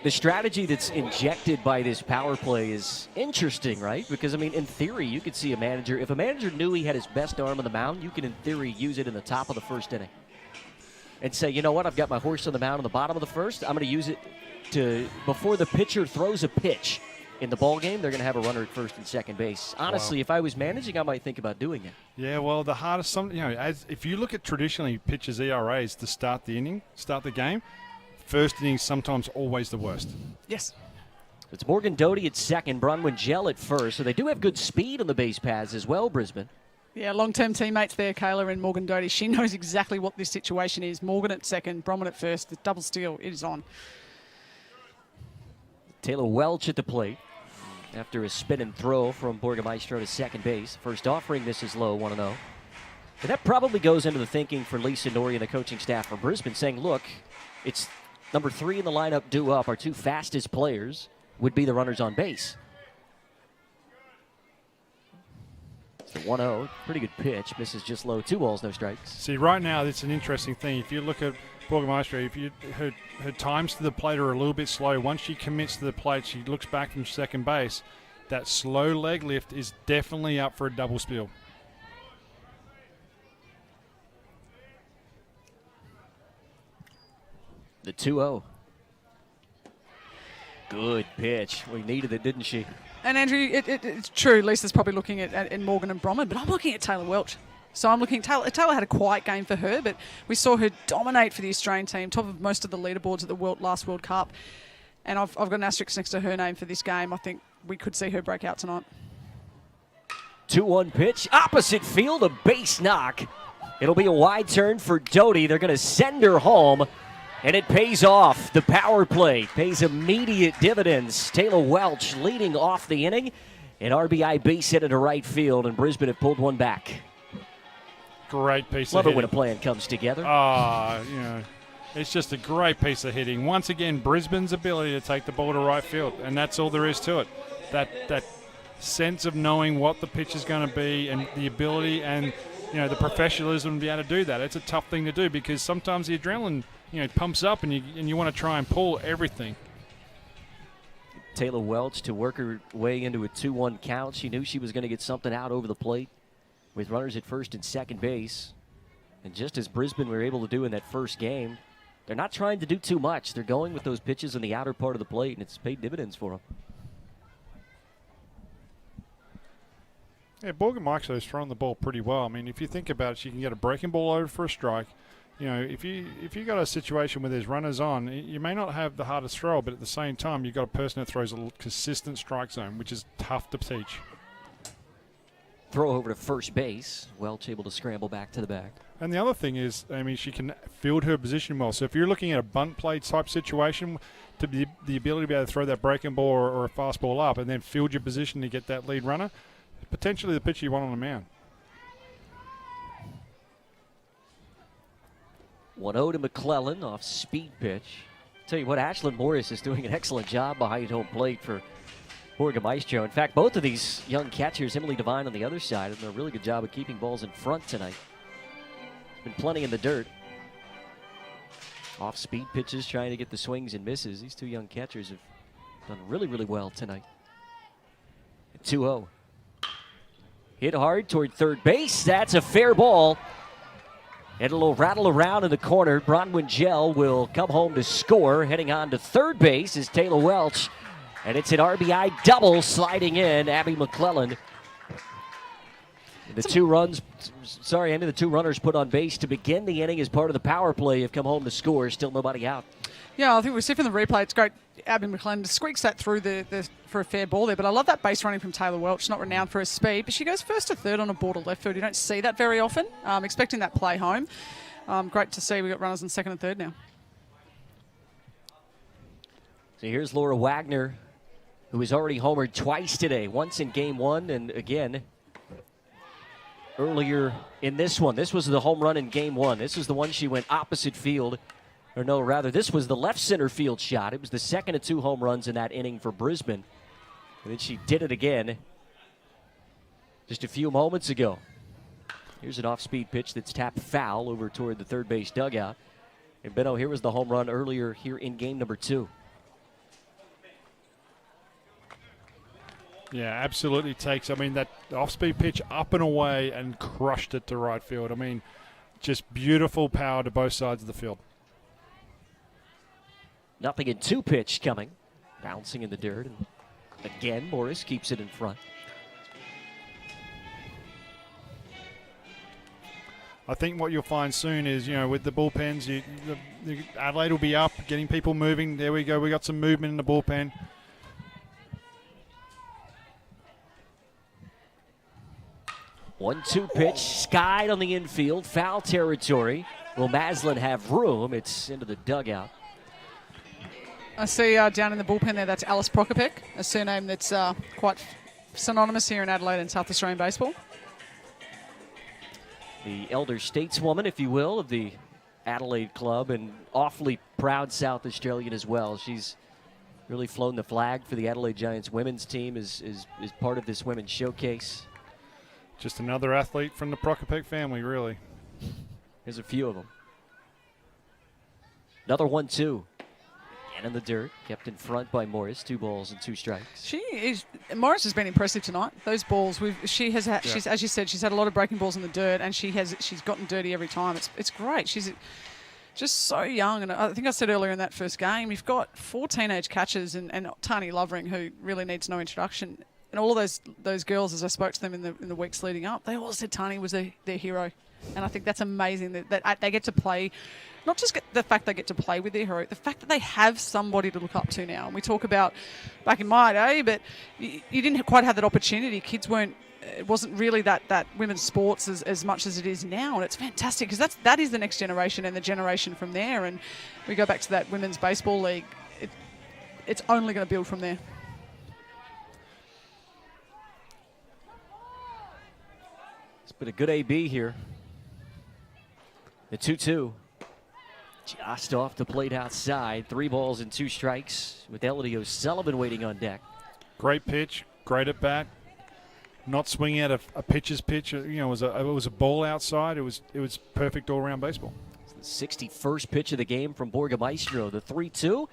the strategy that's injected by this power play is interesting, right? Because, I mean, in theory, you could see a manager, if a manager knew he had his best arm on the mound, you can, in theory, use it in the top of the first inning. And say, you know what, I've got my horse on the mound in the bottom of the first. I'm going to use it to, before the pitcher throws a pitch in the ball game, they're going to have a runner at first and second base. Honestly, if I was managing, I might think about doing it. Yeah, well, the hardest, if you look at traditionally pitchers' ERAs to start the inning, start the game, first inning sometimes always the worst. Yes. It's Morgan Doty at second, Bronwyn Gell at first. So they do have good speed on the base paths as well, Brisbane. Yeah, long-term teammates there, Kayla and Morgan Doty. She knows exactly what this situation is. Morgan at second, Bronwyn at first. The double steal, it is on. Taylor Welch at the plate after a spin and throw from Borgamaestro to second base. First offering, this is low, 1-0. And that probably goes into the thinking for Lisa Norrie and the coaching staff for Brisbane, saying, look, it's number 3 in the lineup due up. Our 2 fastest players would be the runners on base. It's the 1-0. Pretty good pitch. Misses just low. 2 balls, no strikes. See, right now, it's an interesting thing. If you look at Borgamaestro, her times to the plate are a little bit slow. Once she commits to the plate, she looks back from second base. That slow leg lift is definitely up for a double steal. The 2-0. Good pitch. We needed it, didn't she? And Andrew, it's true. Lisa's probably looking at Morgan and Bromman, but I'm looking at Taylor Welch. So I'm looking. Taylor had a quiet game for her, but we saw her dominate for the Australian team, top of most of the leaderboards at the last World Cup. And I've got an asterisk next to her name for this game. I think we could see her break out tonight. 2-1 pitch, opposite field, a base knock. It'll be a wide turn for Doty. They're going to send her home. And it pays off. The power play pays immediate dividends. Taylor Welch leading off the inning. An RBI base hit into right field, and Brisbane have pulled one back. Great piece Love of it when a hitting. plan comes together. It's just a great piece of hitting. Once again, Brisbane's ability to take the ball to right field, and that's all there is to it. That sense of knowing what the pitch is going to be and the ability and the professionalism to be able to do that. It's a tough thing to do because sometimes the adrenaline pumps up and you want to try and pull everything. Taylor Welch to work her way into a 2-1 count. She knew she was going to get something out over the plate with runners at first and second base. And just as Brisbane were able to do in that first game, they're not trying to do too much. They're going with those pitches in the outer part of the plate, and it's paid dividends for them. Yeah, Borgamaestro's throwing the ball pretty well. I mean, if you think about it, she can get a breaking ball over for a strike. If you got a situation where there's runners on, you may not have the hardest throw, but at the same time, you've got a person that throws a consistent strike zone, which is tough to teach. Throw over to first base. Welch able to scramble back to the back. And the other thing is, she can field her position well. So if you're looking at a bunt play type situation, to be the ability to be able to throw that breaking ball or a fast ball up and then field your position to get that lead runner, potentially the pitcher you want on the mound. 1-0 to McClellan off speed pitch. Tell you what, Ashlyn Morris is doing an excellent job behind home plate for Borgamaestro. In fact, both of these young catchers, Emily Devine on the other side, have done a really good job of keeping balls in front tonight. Been plenty in the dirt. Off speed pitches, trying to get the swings and misses. These 2 young catchers have done really, really well tonight. 2-0. Hit hard toward third base. That's a fair ball. And a little rattle around in the corner. Bronwyn Gell will come home to score. Heading on to third base is Taylor Welch. And it's an RBI double sliding in. Abby McClellan. The 2 runners put on base to begin the inning as part of the power play have come home to score. Still nobody out. Yeah, I think we see from the replay, it's great. Abby McClellan squeaks that through for a fair ball there. But I love that base running from Taylor Welch. Not renowned for her speed, but she goes first to third on a ball to left field. You don't see that very often. Expecting that play home. Great to see. We've got runners in second and third now. So here's Laura Wagner, who has already homered twice today. Once in game 1 and again earlier in this one. This was the home run in game 1. This is the one she went opposite field. Or no, rather, this was the left center field shot. It was the second of 2 home runs in that inning for Brisbane. And then she did it again just a few moments ago. Here's an off-speed pitch that's tapped foul over toward the third base dugout. And Benno, here was the home run earlier here in game number 2. Yeah, absolutely takes. I mean, that off-speed pitch up and away and crushed it to right field. I mean, just beautiful power to both sides of the field. Nothing in 2 pitch coming. Bouncing in the dirt. And again, Morris keeps it in front. I think what you'll find soon is, with the bullpens, Adelaide will be up, getting people moving. There we go. We got some movement in the bullpen. One-two pitch, skied on the infield, foul territory. Will Maslin have room? It's into the dugout. I see down in the bullpen there, that's Alice Prakapek, a surname that's quite synonymous here in Adelaide and South Australian baseball. The elder stateswoman, if you will, of the Adelaide club, and awfully proud South Australian as well. She's really flown the flag for the Adelaide Giants women's team as part of this women's showcase. Just another athlete from the Prakapek family, really. There's a few of them. Another 1-2. Again in the dirt, kept in front by Morris. 2 balls and 2 strikes. Morris has been impressive tonight. Those balls, she's as you said, she's had a lot of breaking balls in the dirt, and she's gotten dirty every time. It's great. She's just so young, and I think I said earlier in that first game, you've got 4 teenage catchers and Tani Lovering, who really needs no introduction. And all of those girls, as I spoke to them in the weeks leading up, they all said Tani was their hero. And I think that's amazing that they get to play, not just the fact they get to play with their hero, the fact that they have somebody to look up to now. And we talk about back in my day, but you didn't quite have that opportunity. Kids it wasn't really that women's sports as much as it is now. And it's fantastic because that is the next generation and the generation from there. And we go back to that women's baseball league, it's only going to build from there. It's been a good AB here. The 2-2. Just off the plate outside. 3 balls and 2 strikes with Elodie O'Sullivan waiting on deck. Great pitch, great at bat. Not swinging at a pitcher's pitch. It was a ball outside. It was perfect all-around baseball. It's the 61st pitch of the game from Borgamaestro. The 3-2,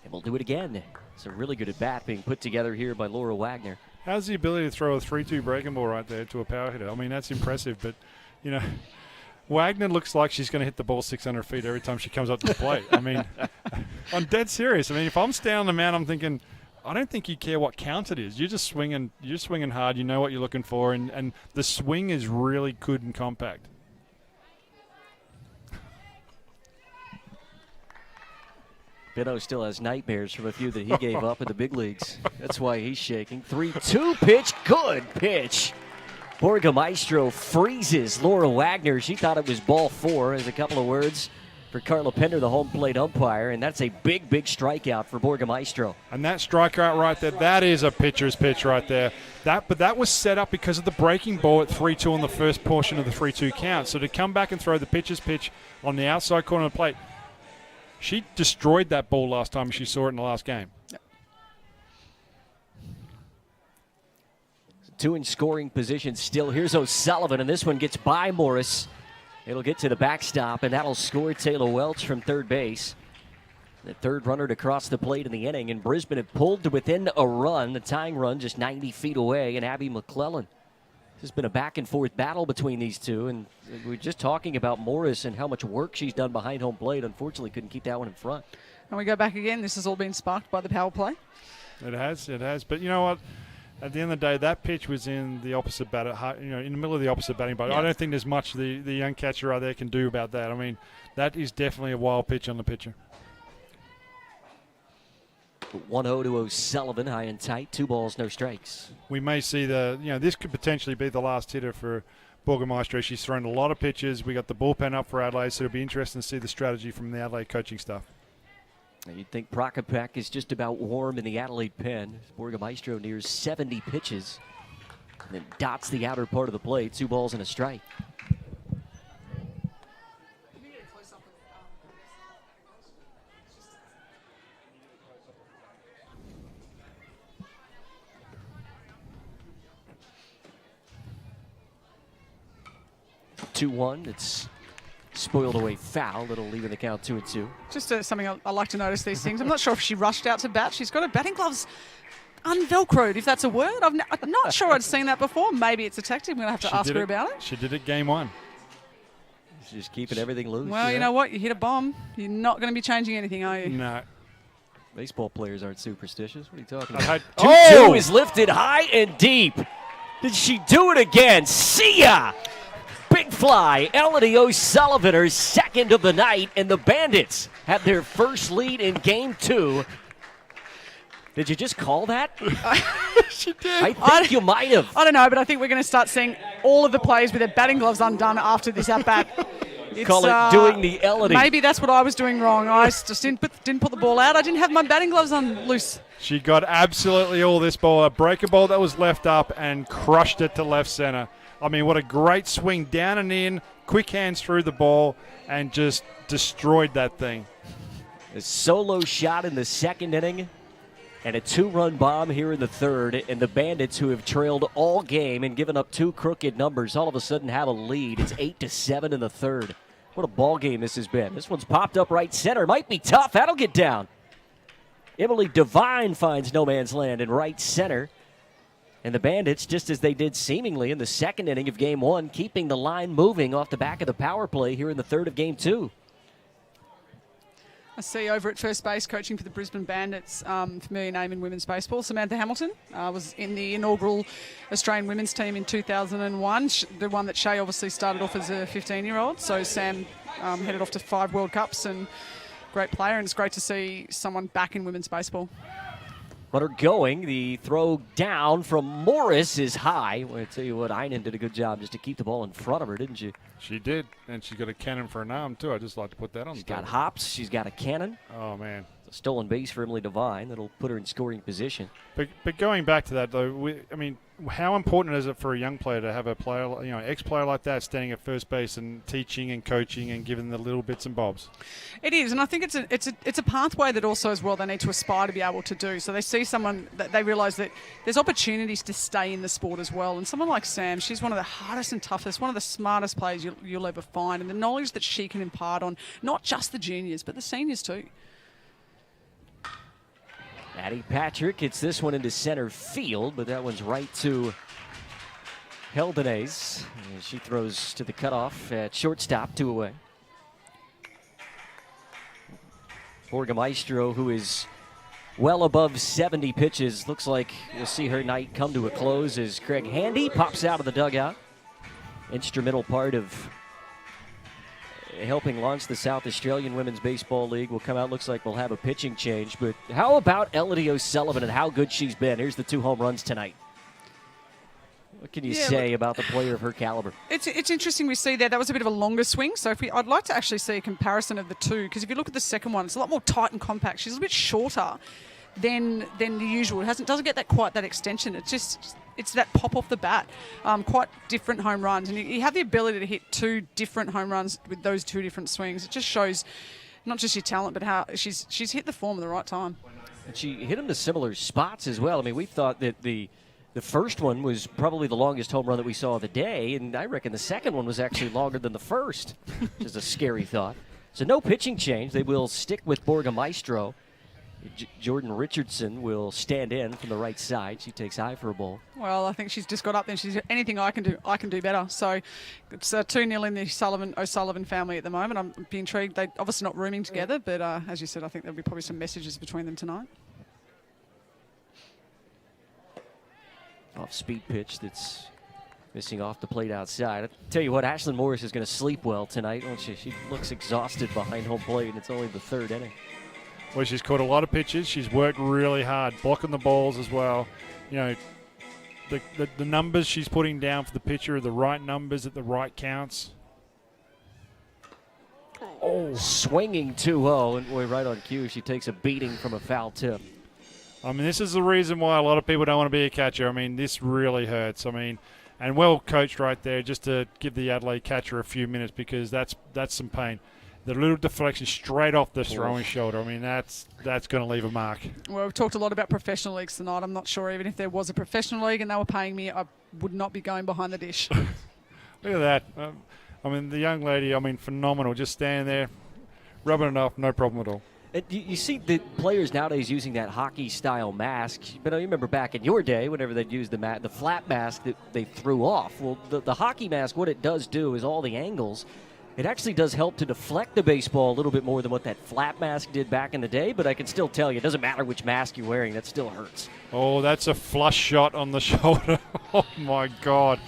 and we'll do it again. It's a really good at bat being put together here by Laura Wagner. How's the ability to throw a 3-2 breaking ball right there to a power hitter? I mean, that's impressive, but, Wagner looks like she's going to hit the ball 600 feet every time she comes up to the plate. I mean, I'm dead serious. I mean, if I'm standing on the mound, I'm thinking, I don't think you care what count it is. You're just swinging hard. You know what you're looking for, and the swing is really good and compact. Bino still has nightmares from a few that he gave up in the big leagues. That's why he's shaking. 3-2 pitch, good pitch. Borgamaestro freezes Laura Wagner. She thought it was ball 4. There's a couple of words for Carla Pender, the home plate umpire, and that's a big, big strikeout for Borgamaestro. And that strikeout right there, that is a pitcher's pitch right there. But that was set up because of the breaking ball at 3-2 on the first portion of the 3-2 count. So to come back and throw the pitcher's pitch on the outside corner of the plate, she destroyed that ball last time she saw it in the last game. Yep. 2 in scoring position still. Here's O'Sullivan, and this one gets by Morris. It'll get to the backstop, and that'll score Taylor Welch from third base. The third runner to cross the plate in the inning, and Brisbane had pulled to within a run. The tying run just 90 feet away, and Abby McClellan. This has been a back-and-forth battle between these two, and we're just talking about Morris and how much work she's done behind home plate. Unfortunately, couldn't keep that one in front. And we go back again. This has all been sparked by the power play. It has. But you know what? At the end of the day, that pitch was in the opposite bat, in the middle of the opposite batting. But I don't think there's much the young catcher right there can do about that. I mean, that is definitely a wild pitch on the pitcher. 1-0 to O'Sullivan, high and tight. 2 balls, no strikes. We may see this could potentially be the last hitter for Borgamaestro. She's thrown a lot of pitches. We got the bullpen up for Adelaide, so it'll be interesting to see the strategy from the Adelaide coaching staff. You'd think Prakapek is just about warm in the Adelaide pen. Borgamaestro nears 70 pitches and then dots the outer part of the plate. 2 balls and a strike. Two-one. It's spoiled away foul. It'll leave in the count 2-2. Just something I like to notice these things. I'm not sure if she rushed out to bat. She's got her batting gloves unvelcroed, if that's a word. I'm not sure I'd seen that before. Maybe it's a tactic. I'm going to have to ask her about it. She did it game 1. She's just keeping everything loose. Well, you know what? You hit a bomb. You're not going to be changing anything, are you? No. Baseball players aren't superstitious. What are you talking I about? 2-2 is lifted high and deep. Did she do it again? See ya! Big fly. Elodie O'Sullivan, her second of the night, and the Bandits have their first lead in game 2. Did you just call that? She did. I think you might have. I don't know, but I think we're going to start seeing all of the players with their batting gloves undone after this at-bat. Call it doing the Elodie. Maybe that's what I was doing wrong. I just didn't put the ball out. I didn't have my batting gloves on loose. She got absolutely all this ball. A breaker ball that was left up and crushed it to left center. I mean, what a great swing down and in, quick hands through the ball, and just destroyed that thing. A solo shot in the second inning and a 2-run bomb here in the third. And the Bandits, who have trailed all game and given up 2 crooked numbers, all of a sudden have a lead. It's 8-7 in the third. What a ball game this has been. This one's popped up right center. Might be tough. That'll get down. Emily Devine finds no man's land in right center. And the Bandits, just as they did seemingly in the second inning of game 1, keeping the line moving off the back of the power play here in the third of game 2. I see over at first base, coaching for the Brisbane Bandits, familiar name in women's baseball, Samantha Hamilton, was in the inaugural Australian women's team in 2001, the one that Shay obviously started off as a 15-year-old. So Sam headed off to 5 World Cups, and great player, and it's great to see someone back in women's baseball. Runner going. The throw down from Morris is high. Well, I tell you what, Einan did a good job just to keep the ball in front of her, didn't she? She did, and she's got a cannon for an arm, too. I just like to put that on She's the got table. hops. She's got a cannon. Oh, man. It's a stolen base for Emily Devine. That'll put her in scoring position. But going back to that, though, I mean, how important is it for a young player to have a player, ex-player like that standing at first base and teaching and coaching and giving the little bits and bobs? It is, and I think it's a pathway that also as well they need to aspire to be able to do. So they see someone that they realise that there's opportunities to stay in the sport as well. And someone like Sam, she's one of the hardest and toughest, one of the smartest players you'll ever find, and the knowledge that she can impart on not just the juniors but the seniors too. Addie Patrick hits this one into center field, but that one's right to Heldenes. And she throws to the cutoff at shortstop, 2 away. Borgamaestro, who is well above 70 pitches, looks like we'll see her night come to a close as Craig Handy pops out of the dugout. Instrumental part of helping launch the South Australian Women's Baseball League. Will come out, looks like we'll have a pitching change. But how about Elodie O'Sullivan and how good she's been? Here's the 2 home runs tonight. What can you say about the player of her caliber? It's interesting we see that was a bit of a longer swing. So I'd like to actually see a comparison of the two, because if you look at the second one, it's a lot more tight and compact. She's a little bit shorter than the usual. It doesn't get quite that extension. It's that pop off the bat. Quite different home runs, and you have the ability to hit 2 different home runs with those 2 different swings. It just shows not just your talent, but how she's hit the form at the right time. And she hit them to similar spots as well. I mean, we thought that the first one was probably the longest home run that we saw of the day, and I reckon the second one was actually longer than the first, which is a scary thought. So no pitching change. They will stick with Borgamaestro. Jordan Richardson will stand in from the right side. She takes high for a ball. Well, I think she's just got up there. She's anything I can do better. So it's 2-0 in the O'Sullivan family at the moment. I'm being intrigued. They're obviously not rooming together, but as you said, I think there'll be probably some messages between them tonight. Off-speed pitch that's missing off the plate outside. I tell you what, Ashlyn Morris is going to sleep well tonight, won't she? She looks exhausted behind home plate, and it's only the third inning. Well, she's caught a lot of pitches. She's worked really hard, blocking the balls as well. The numbers she's putting down for the pitcher are the right numbers at the right counts. Oh, swinging 2-0, and boy, right on cue, she takes a beating from a foul tip. I mean, this is the reason why a lot of people don't want to be a catcher. I mean, this really hurts. I mean, and well coached right there, just to give the Adelaide catcher a few minutes, because that's some pain. The little deflection straight off the throwing shoulder. I mean, that's going to leave a mark. Well, we've talked a lot about professional leagues tonight. I'm not sure even if there was a professional league and they were paying me, I would not be going behind the dish. Look at that. I mean, the young lady, phenomenal. Just standing there, rubbing it off, no problem at all. And you see the players nowadays using that hockey-style mask, but I remember back in your day, whenever they'd use the flat mask that they threw off. Well, the hockey mask, what it does do is all the angles. It actually does help to deflect the baseball a little bit more than what that flat mask did back in the day, but I can still tell you, it doesn't matter which mask you're wearing, that still hurts. Oh, that's a flush shot on the shoulder. Oh, my God.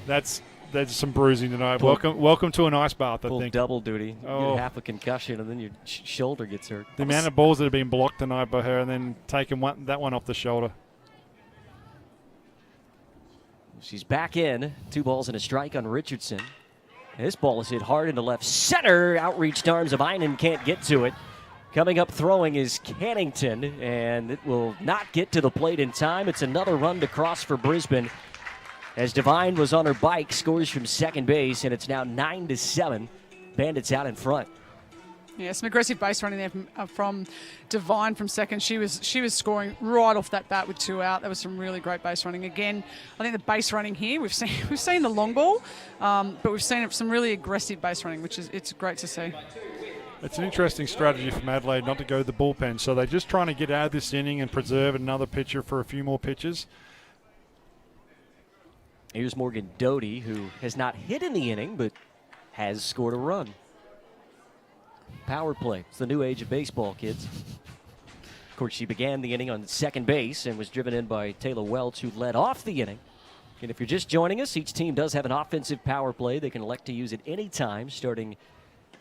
There's some bruising tonight. Welcome to an ice bath, I think. Double duty. You Oh. get half a concussion, and then your shoulder gets hurt. The amount of balls that have been blocked tonight by her and then taking that one off the shoulder. She's back in. 2 balls and a strike on Richardson. This ball is hit hard into left center. Outreached arms of Einen can't get to it. Coming up throwing is Cannington, and it will not get to the plate in time. It's another run to cross for Brisbane. As Devine was on her bike, scores from second base, and it's now 9-7. Bandits out in front. Yeah, some aggressive base running there from Devine from second. She was scoring right off that bat with 2 out. That was some really great base running. Again, I think the base running here, we've seen the long ball, but we've seen some really aggressive base running, it's great to see. It's an interesting strategy from Adelaide not to go to the bullpen. So they're just trying to get out of this inning and preserve another pitcher for a few more pitches. Here's Morgan Doty, who has not hit in the inning, but has scored a run. Power play. It's the new age of baseball, kids. Of course, she began the inning on second base and was driven in by Taylor Welch, who led off the inning. And if you're just joining us, each team does have an offensive power play. They can elect to use it any time, starting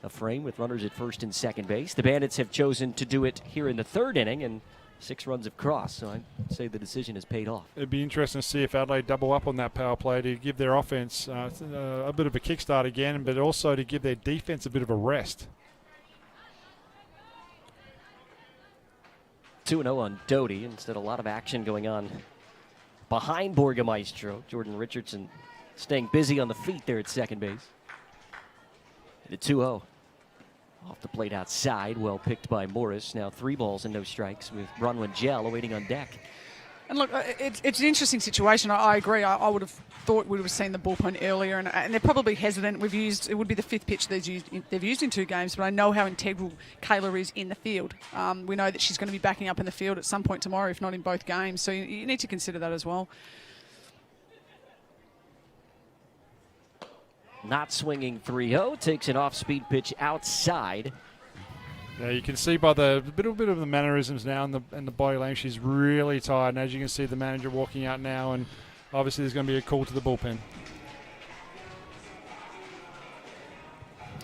a frame with runners at first and second base. The Bandits have chosen to do it here in the third inning, and 6 runs have crossed, so I'd say the decision has paid off. It'd be interesting to see if Adelaide double up on that power play to give their offense a bit of a kickstart again, but also to give their defense a bit of a rest. 2-0 on Doty. Instead, a lot of action going on behind Borgamaestro. Jordan Richardson staying busy on the feet there at second base. And a 2-0. Off the plate outside, well picked by Morris. Now 3 balls and no strikes with Bronwyn Gell awaiting on deck. And look, it's an interesting situation. I agree. I would have thought we would have seen the bullpen earlier, and they're probably hesitant. It would be the 5th pitch they've used in 2 games, but I know how integral Kayla is in the field. We know that she's going to be backing up in the field at some point tomorrow, if not in both games. So you need to consider that as well. Not swinging 3-0, takes an off-speed pitch outside. Yeah, you can see by the bit of the mannerisms now and the body language, she's really tired. And as you can see, the manager walking out now, and obviously there's going to be a call to the bullpen.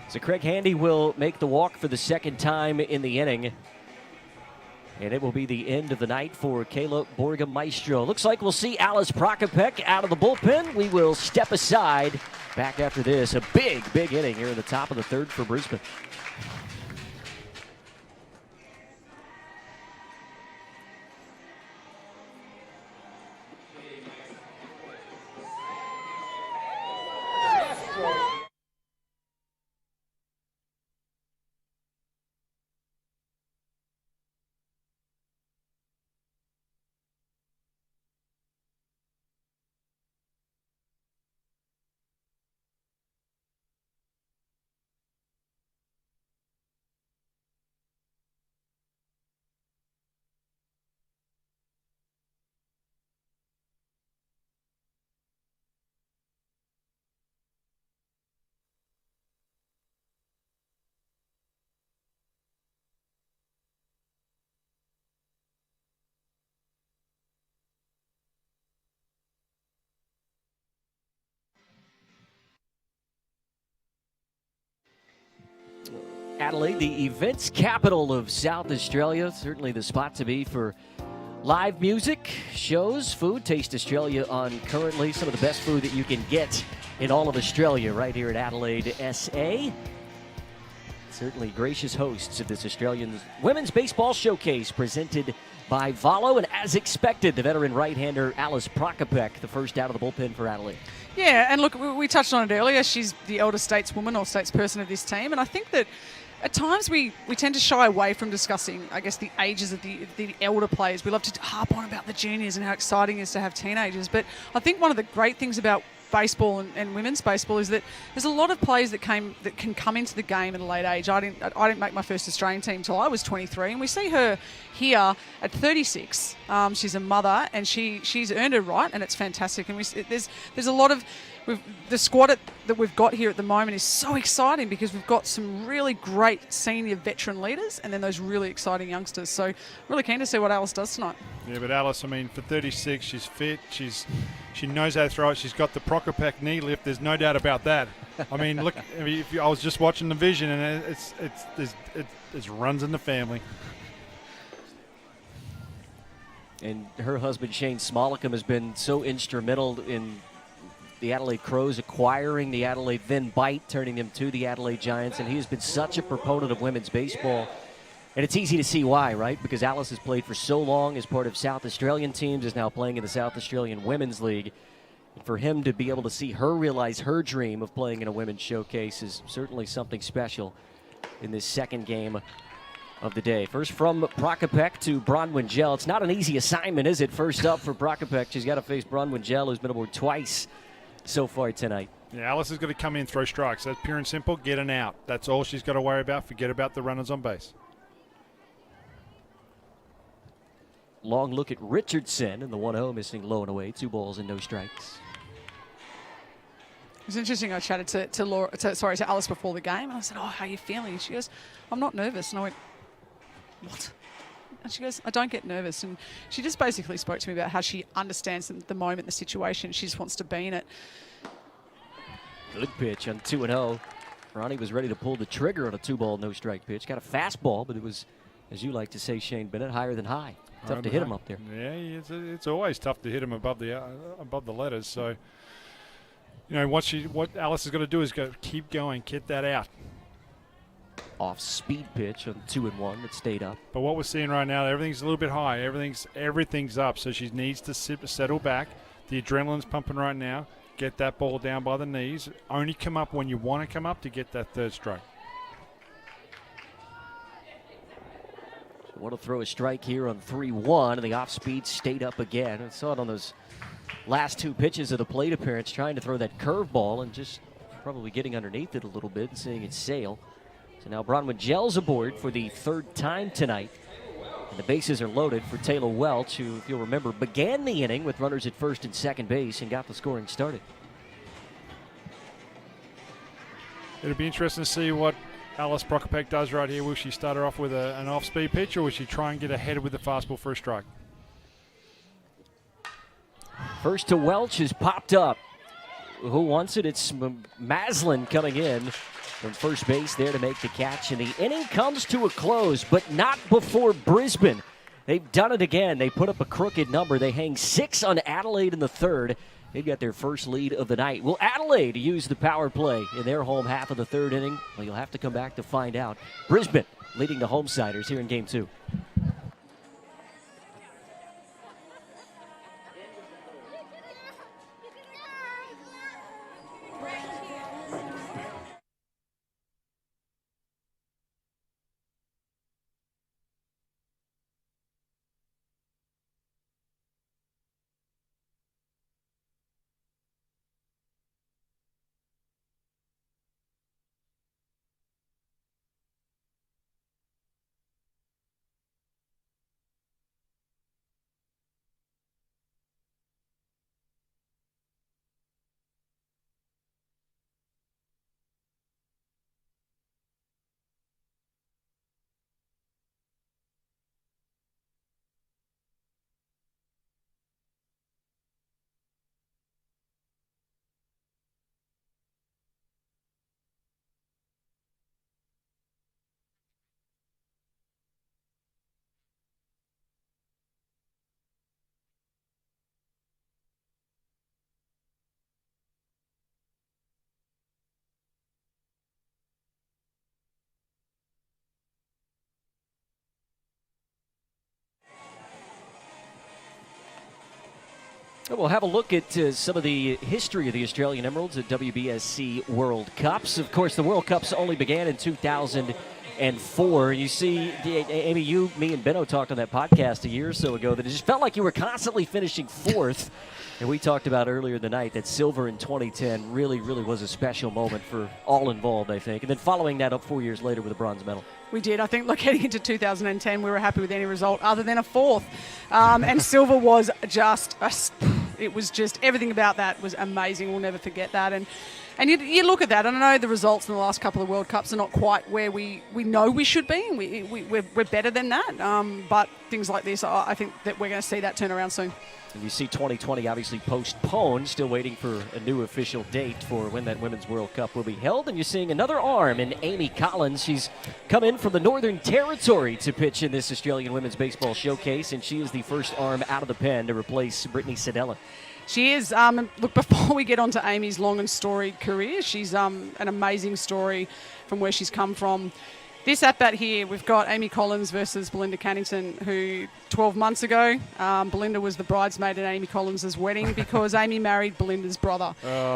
So Craig Handy will make the walk for the second time in the inning. And it will be the end of the night for Kayla Borgamaestro. Looks like we'll see Alice Prakapek out of the bullpen. We will step aside. Back after this, a big inning here in the top of the 3rd for Brisbane. Adelaide, the events capital of South Australia. Certainly the spot to be for live music, shows, food. Taste Australia on currently some of the best food that you can get in all of Australia right here at Adelaide, SA. Certainly gracious hosts of this Australian Women's Baseball Showcase presented by Valo. And as expected, the veteran right-hander Alice Prakapek, the first out of the bullpen for Adelaide. Yeah, and look, we touched on it earlier. She's the elder stateswoman or statesperson of this team, and I think that at times we tend to shy away from discussing, I guess, the ages of the elder players. We love to harp on about the juniors and how exciting it is to have teenagers, but I think one of the great things about baseball and women's baseball is that there's a lot of players that can come into the game at a late age. I didn't make my first Australian team until I was 23, and we see her here at 36. She's a mother, and she's earned her right, and it's fantastic. And there's a lot of the squad that we've got here at the moment is so exciting because we've got some really great senior veteran leaders and then those really exciting youngsters. So really keen to see what Alice does tonight. Yeah, but Alice, I mean, for 36, she's fit. She knows how to throw it. She's got the Prakapek knee lift. There's no doubt about that. I mean, look, I was just watching the vision, and it runs in the family. And her husband, Shane Smollicum, has been so instrumental in the Adelaide Crows acquiring the Adelaide Then Bite, turning them to the Adelaide Giants, and he has been such a proponent of women's baseball. And it's easy to see why, right? Because Alice has played for so long as part of South Australian teams, is now playing in the South Australian Women's League. And for him to be able to see her realize her dream of playing in a women's showcase is certainly something special in this second game of the day. First from Prakapek to Bronwyn Gell. It's not an easy assignment, is it? First up for Prakapek, she's got to face Bronwyn Gell, who's been aboard twice so far tonight. Yeah, Alice is going to come in, throw strikes. That's pure and simple. Get an out. That's all she's got to worry about. Forget about the runners on base. Long look at Richardson, and the 1-0 missing low and away. 2 balls and no strikes. It was interesting. I chatted to Alice before the game, and I said, "Oh, how are you feeling?" And she goes, "I'm not nervous." And I went, "What?" And she goes, "I don't get nervous." And she just basically spoke to me about how she understands the moment, the situation. She just wants to be in it. Good pitch on 2-0. Ronnie was ready to pull the trigger on a 2-ball, no-strike pitch. Got a fastball, but it was, as you like to say, Shane Bennett, higher than high. Tough to hit him up there. Yeah, it's always tough to hit him above the letters. So, you know, what Alice is going to do is keep going, get that out. Off-speed pitch on 2-1 that stayed up. But what we're seeing right now, everything's a little bit high. Everything's up. So she needs to settle back. The adrenaline's pumping right now. Get that ball down by the knees. Only come up when you want to come up to get that third strike. Want to throw a strike here on 3-1, and the off-speed stayed up again. I saw it on those last 2 pitches of the plate appearance, trying to throw that curveball and just probably getting underneath it a little bit and seeing it sail. So now Bronwyn Gell's aboard for the 3rd time tonight. And the bases are loaded for Taylor Welch, who, if you'll remember, began the inning with runners at first and second base and got the scoring started. It'll be interesting to see what Alice Prakapek does right here. Will she start her off with an off-speed pitch, or will she try and get ahead with the fastball for a strike? First to Welch has popped up. Who wants it? It's Maslin coming in from first base there to make the catch. And the inning comes to a close, but not before Brisbane. They've done it again. They put up a crooked number. They hang 6 on Adelaide in the 3rd. They've got their first lead of the night. Will Adelaide use the power play in their home half of the 3rd inning? Well, you'll have to come back to find out. Brisbane leading the Homesiders here in Game 2. We'll have a look at some of the history of the Australian Emeralds at WBSC World Cups. Of course, the World Cups only began in 2000. and 4. You see, Amy, me, and Benno talked on that podcast a year or so ago that it just felt like you were constantly finishing 4th. And we talked about earlier in the night that silver in 2010 really, really was a special moment for all involved, I think. And then following that up 4 years later with a bronze medal. We did. I think, heading into 2010, we were happy with any result other than a 4th. And silver was just, it was just, everything about that was amazing. We'll never forget that. And you look at that, and I know the results in the last couple of World Cups are not quite where we know we should be, and we're better than that. But things like this, I think that we're going to see that turn around soon. And you see 2020 obviously postponed, still waiting for a new official date for when that Women's World Cup will be held. And you're seeing another arm in Amy Collins. She's come in from the Northern Territory to pitch in this Australian Women's Baseball Showcase, and she is the first arm out of the pen to replace Brittany Sedella. She is. Look, before we get on to Amy's long and storied career, she's an amazing story from where she's come from. This at-bat here, we've got Amy Collins versus Melinda Cannington, who 12 months ago, Belinda was the bridesmaid at Amy Collins' wedding because Amy married Belinda's brother.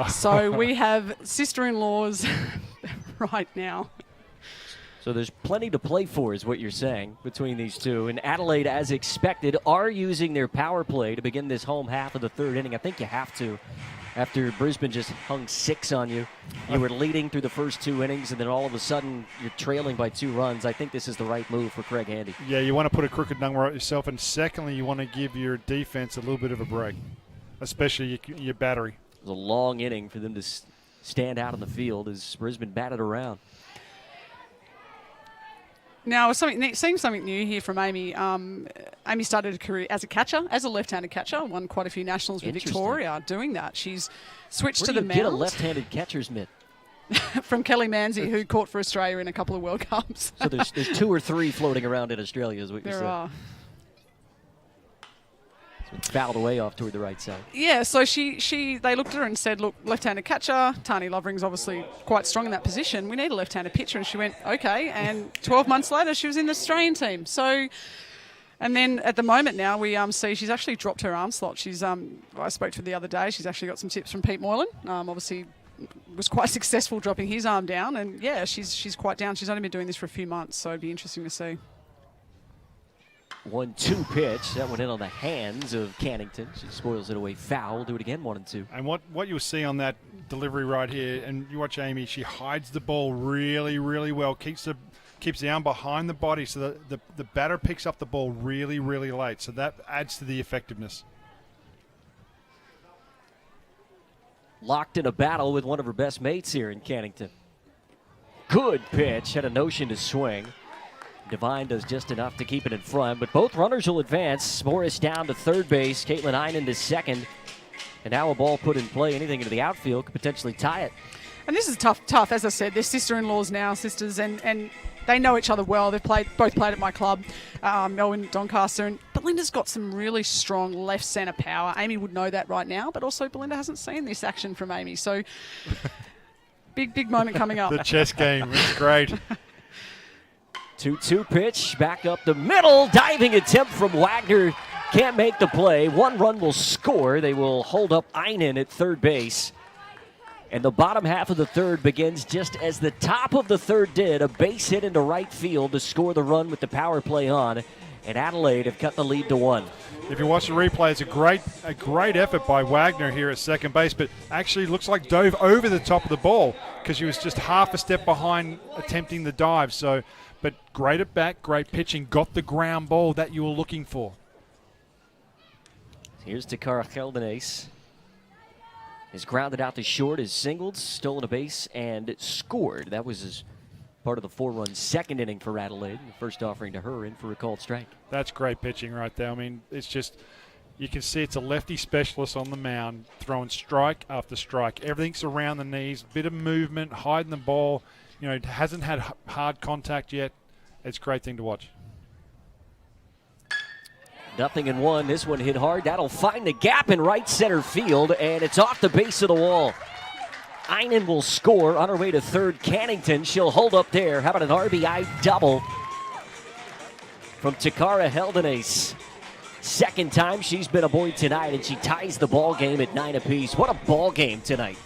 So we have sister-in-laws right now. So there's plenty to play for, is what you're saying, between these two. And Adelaide, as expected, are using their power play to begin this home half of the 3rd inning. I think you have to. After Brisbane just hung 6 on you, you were leading through the first 2 innings, and then all of a sudden you're trailing by 2 runs. I think this is the right move for Craig Handy. Yeah, you want to put a crooked number on yourself, and secondly, you want to give your defense a little bit of a break, especially your battery. It was a long inning for them to stand out on the field as Brisbane batted around. Now, seeing something new here from Amy. Amy started a career as a catcher, as a left-handed catcher, won quite a few nationals with Victoria doing that. She's switched to the mound. Where do you get a left-handed catcher's mitt? From Kelly Manzi, who caught for Australia in a couple of World Cups. So there's 2 or 3 floating around in Australia, is what you're saying. There are. So it's fouled away off toward the right side. Yeah, so they looked at her and said, look, left-handed catcher, Tani Lovering's obviously quite strong in that position. We need a left-handed pitcher. And she went, okay. And 12 months later, she was in the Australian team. So, and then at the moment now, we see she's actually dropped her arm slot. She's, I spoke to her the other day. She's actually got some tips from Pete Moylan. Obviously was quite successful dropping his arm down. And, yeah, she's quite down. She's only been doing this for a few months, so it'd be interesting to see. 1-2 pitch. That went in on the hands of Cannington. She spoils it away foul. Do it again, 1-2. And what you'll see on that delivery right here, and you watch Amy, she hides the ball really, really well, keeps the arm behind the body so that the batter picks up the ball really, really late. So that adds to the effectiveness. Locked in a battle with one of her best mates here in Cannington. Good pitch. Had a notion to swing. Devine does just enough to keep it in front, but both runners will advance. Morris down to 3rd base, Caitlin Einen to 2nd, and now a ball put in play. Anything into the outfield could potentially tie it. And this is tough. As I said, they're sister-in-laws now, sisters, and they know each other well. They've both played at my club, Melbourne, Doncaster, and Belinda's got some really strong left-centre power. Amy would know that right now, but also Belinda hasn't seen this action from Amy, so big moment coming up. The chess game is great. 2-2 pitch, back up the middle, diving attempt from Wagner. Can't make the play. 1 run will score. They will hold up Einen at 3rd base. And the bottom half of the 3rd begins just as the top of the 3rd did. A base hit into right field to score the run with the power play on. And Adelaide have cut the lead to 1. If you watch the replay, it's a great effort by Wagner here at 2nd base, but actually looks like dove over the top of the ball because she was just half a step behind attempting the dive. So, but great at bat, great pitching, got the ground ball that you were looking for. Here's Takara Geldenace. Is grounded out to short, is singled, stolen a base, and scored. That was his part of the 4-run 2nd inning for Adelaide. The first offering to her in for a called strike. That's great pitching right there. I mean, it's just, you can see it's a lefty specialist on the mound, throwing strike after strike. Everything's around the knees, bit of movement, hiding the ball. You know, it hasn't had hard contact yet. It's a great thing to watch. 0-1. This one hit hard. That'll find the gap in right center field, and it's off the base of the wall. Einen will score on her way to 3rd. Cannington, she'll hold up there. How about an RBI double from Takara Geldenace? 2nd time she's been aboard tonight, and she ties the ball game at 9 apiece. What a ball game tonight.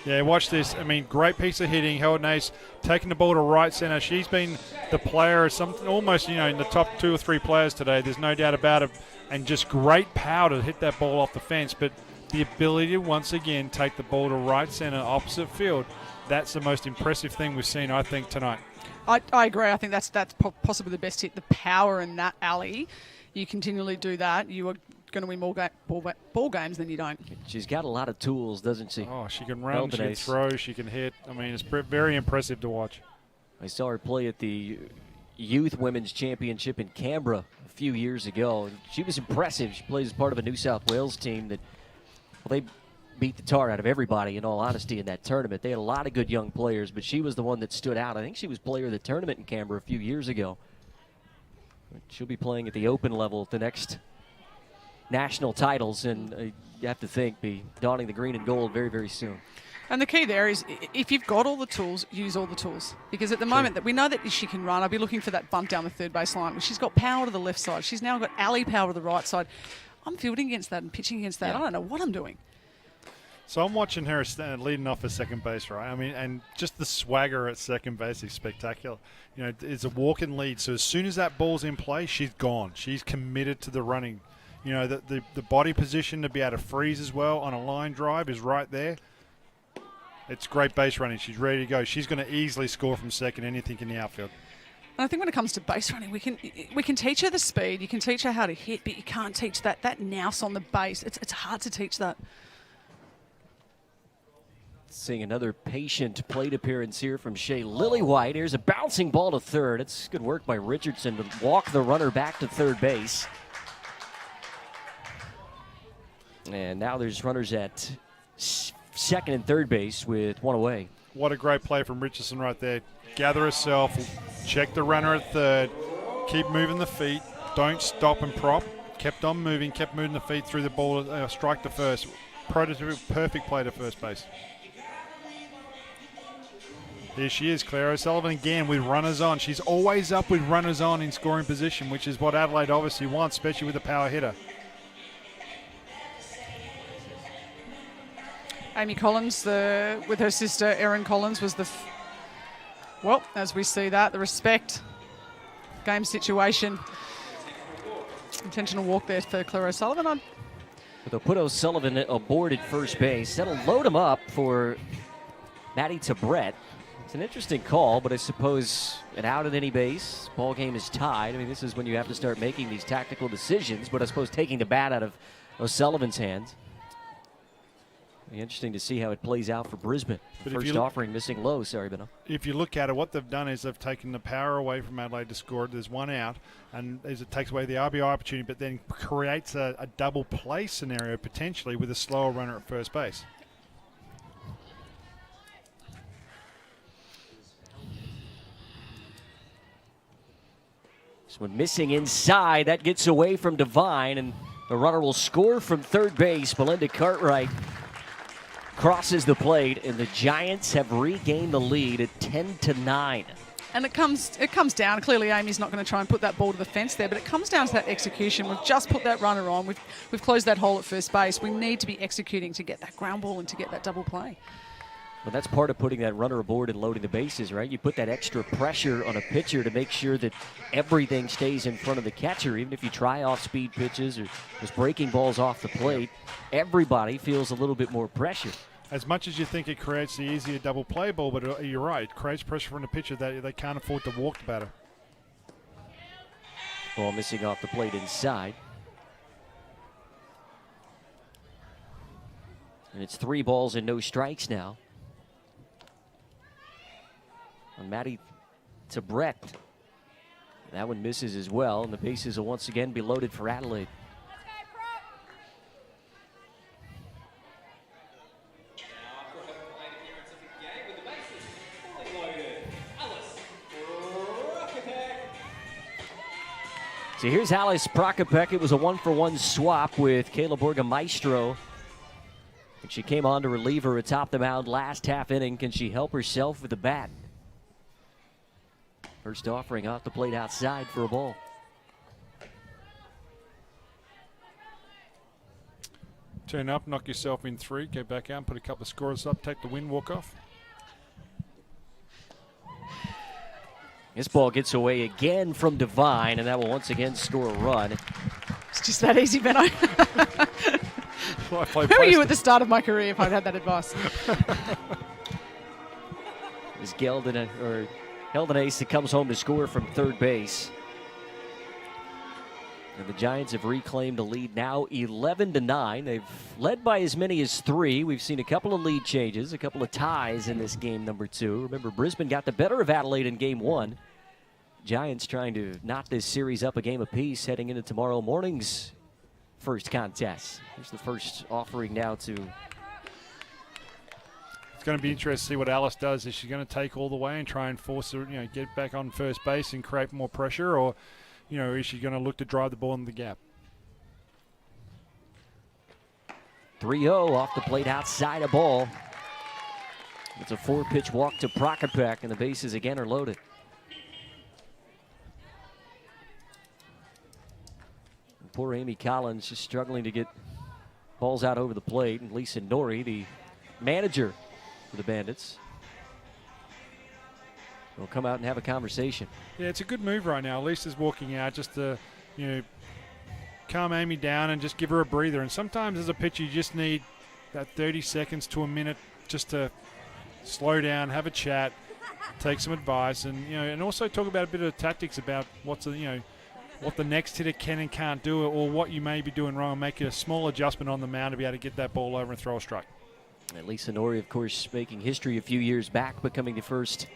Yeah, watch this. I mean, great piece of hitting. Held Nace taking the ball to right centre. She's been the player, something almost, in the top 2 or 3 players today. There's no doubt about it. And just great power to hit that ball off the fence. But the ability to once again take the ball to right centre, opposite field, that's the most impressive thing we've seen, I think, tonight. I agree. I think that's possibly the best hit. The power in that alley. You continually do that, you are going to win more ball games than you don't. She's got a lot of tools, doesn't she? Oh, she can run, she can throw, she can hit. I mean, it's very impressive to watch. I saw her play at the Youth Women's Championship in Canberra a few years ago, and she was impressive. She plays as part of a New South Wales team that, well, they beat the tar out of everybody, in all honesty, in that tournament. They had a lot of good young players, but she was the one that stood out. I think she was player of the tournament in Canberra a few years ago. She'll be playing at the open level at the next national titles, and you have to think be donning the green and gold very, very soon. And the key there is, if you've got all the tools, use all the tools. Because at the moment that we know that she can run, I'll be looking for that bunt down the third baseline. She's got power to the left side. She's now got alley power to the right side. I'm fielding against that and pitching against that. Yeah. I don't know what I'm doing. So I'm watching her leading off at second base, right? I mean, and just the swagger at second base is spectacular. It's a walk-in lead. So as soon as that ball's in play, she's gone. She's committed to the running. The body position to be able to freeze as well on a line drive is right there. It's great base running. She's ready to go. She's going to easily score from second, anything in the outfield. And I think when it comes to base running, we can teach her the speed. You can teach her how to hit, but you can't teach that nous on the base. It's hard to teach that. Seeing another patient plate appearance here from Shea Lillywhite. Here's a bouncing ball to third. It's good work by Richardson to walk the runner back to third base. And now there's runners at second and third base with one away. What a great play from Richardson right there. Gather herself, check the runner at third, keep moving the feet, don't stop and prop. Kept on moving, kept moving the feet through the ball, strike to first. Perfect play to first base. Here she is, Claire O'Sullivan again with runners on. She's always up with runners on in scoring position, which is what Adelaide obviously wants, especially with a power hitter. Amy Collins, with her sister Erin Collins, was well, as we see that, the respect game situation. Intentional walk there for Claire O'Sullivan. But they'll put O'Sullivan aboard at first base. That'll load him up for Maddie Tabrett. It's an interesting call, but I suppose an out at any base, ball game is tied. I mean, this is when you have to start making these tactical decisions, but I suppose taking the bat out of O'Sullivan's hands. Be interesting to see how it plays out for Brisbane. First offering missing low, sorry, Beno. If you look at it, what they've done is they've taken the power away from Adelaide to score. There's one out, and as it takes away the RBI opportunity, but then creates a double play scenario potentially with a slower runner at first base. This one missing inside. That gets away from Devine, and the runner will score from third base. Melinda Cartwright crosses the plate, and the Giants have regained the lead at 10-9. And it comes down. Clearly, Amy's not going to try and put that ball to the fence there, but it comes down to that execution. We've just put that runner on. We've closed that hole at first base. We need to be executing to get that ground ball and to get that double play. Well, that's part of putting that runner aboard and loading the bases, right? You put that extra pressure on a pitcher to make sure that everything stays in front of the catcher. Even if you try off-speed pitches or just breaking balls off the plate, everybody feels a little bit more pressure. As much as you think it creates the easier double play ball, but you're right, it creates pressure from the pitcher that they can't afford to walk the batter. Ball missing off the plate inside. And it's 3 balls and no strikes now. On Maddie Tabrett. That one misses as well, and the bases will once again be loaded for Adelaide. So here's Alice Prakapek. It was a 1-for-1 swap with Kayla Borgamaestro. And she came on to relieve her atop the mound last half inning. Can she help herself with the bat? First offering off the plate outside for a ball. Turn up, knock yourself in 3, go back out and put a couple of scorers up, take the win, walk off. This ball gets away again from Devine, and that will once again score a run. It's just that easy, Benno. Well, Who were you at the start of my career if I'd had that advice? Is held an ace that comes home to score from third base. And the Giants have reclaimed a lead now 11-9. They've led by as many as 3. We've seen a couple of lead changes, a couple of ties in this game number 2. Remember, Brisbane got the better of Adelaide in game 1. Giants trying to knot this series up a game apiece heading into tomorrow morning's first contest. Here's the first offering now to... It's going to be interesting to see what Alice does. Is she going to take all the way and try and force her, get back on first base and create more pressure, or, is she going to look to drive the ball in the gap? 3-0 off the plate outside a ball. It's a 4-pitch walk to Prakapek, and the bases again are loaded. And poor Amy Collins just struggling to get balls out over the plate, and Lisa Norrie, the manager for the Bandits, will come out and have a conversation. Yeah, it's a good move right now. Lisa's walking out just to, calm Amy down and just give her a breather. And sometimes as a pitcher, you just need that 30 seconds to a minute just to slow down, have a chat, take some advice, and also talk about a bit of tactics about what the next hitter can and can't do, or what you may be doing wrong, and make a small adjustment on the mound to be able to get that ball over and throw a strike. And Lisa Norrie, of course, making history a few years back, becoming the first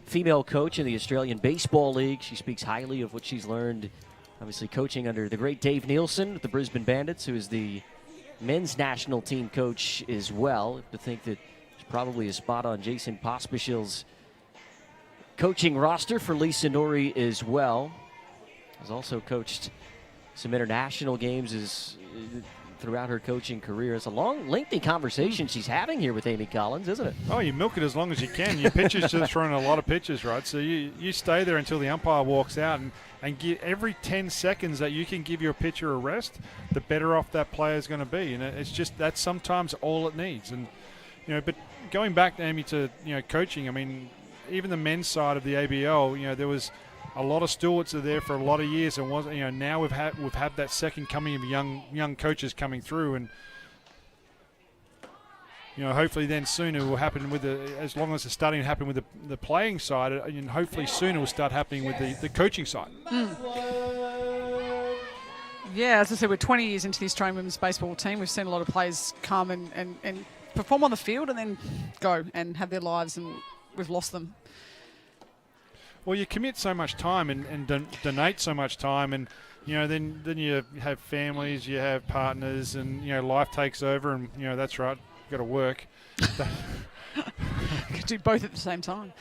female coach in the Australian Baseball League. She speaks highly of what she's learned, obviously coaching under the great Dave Nielsen with the Brisbane Bandits, who is the men's national team coach as well. To think that there's probably a spot on Jason Pospisil's coaching roster for Lisa Norrie as well. Has also coached some international games throughout her coaching career. It's a long, lengthy conversation she's having here with Amy Collins, isn't it? Oh, you milk it as long as you can. Your pitcher's just throwing a lot of pitches, right? So you stay there until the umpire walks out, and give every 10 seconds that you can give your pitcher a rest, the better off that player is going to be. And it's just that's sometimes all it needs. And but going back, Amy, to coaching, I mean, even the men's side of the ABL, there was a lot of stewards are there for a lot of years, and now we've had that second coming of young coaches coming through, and hopefully then soon it will happen as long as it's starting to happen with the playing side, and hopefully soon it will start happening with the coaching side. Yeah, as I said, we're 20 years into the Australian women's baseball team. We've seen a lot of players come and perform on the field and then go and have their lives, and we've lost them. Well, you commit so much time and donate so much time, and then you have families, you have partners, and life takes over, and that's right, you've got to work. You could do both at the same time.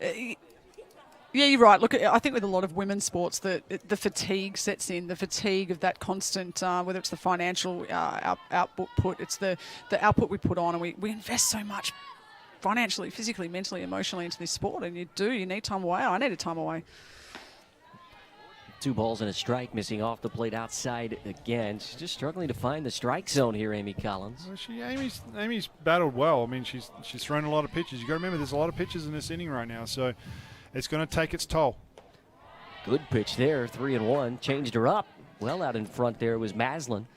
Yeah, you're right. Look, I think with a lot of women's sports, the fatigue sets in, the fatigue of that constant, whether it's the financial output, it's the output we put on, and we invest so much financially, physically, mentally, emotionally into this sport, and you need time away. I needed time away. 2 balls and a strike, missing off the plate outside again. She's just struggling to find the strike zone here, Amy Collins. Well, Amy's battled well. I mean, she's thrown a lot of pitches. You got to remember, there's a lot of pitches in this inning right now, so it's going to take its toll. Good pitch there, 3-1. Changed her up. Well out in front there was Maslin.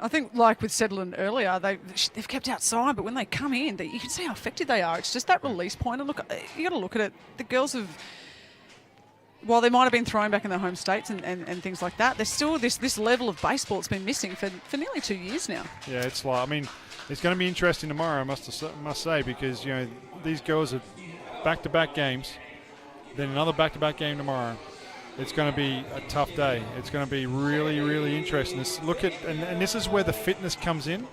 I think, like with Sedlin earlier, they've kept outside, but when they come in, you can see how effective they are. It's just that release point. And look, you got to look at it. The girls have, while they might have been thrown back in their home states and things like that, there's still this level of baseball that's been missing for nearly 2 years now. Yeah, it's going to be interesting tomorrow, I must say, because these girls are back-to-back games, then another back-to-back game tomorrow. It's going to be a tough day. It's going to be really, really interesting. And this is where the fitness comes in,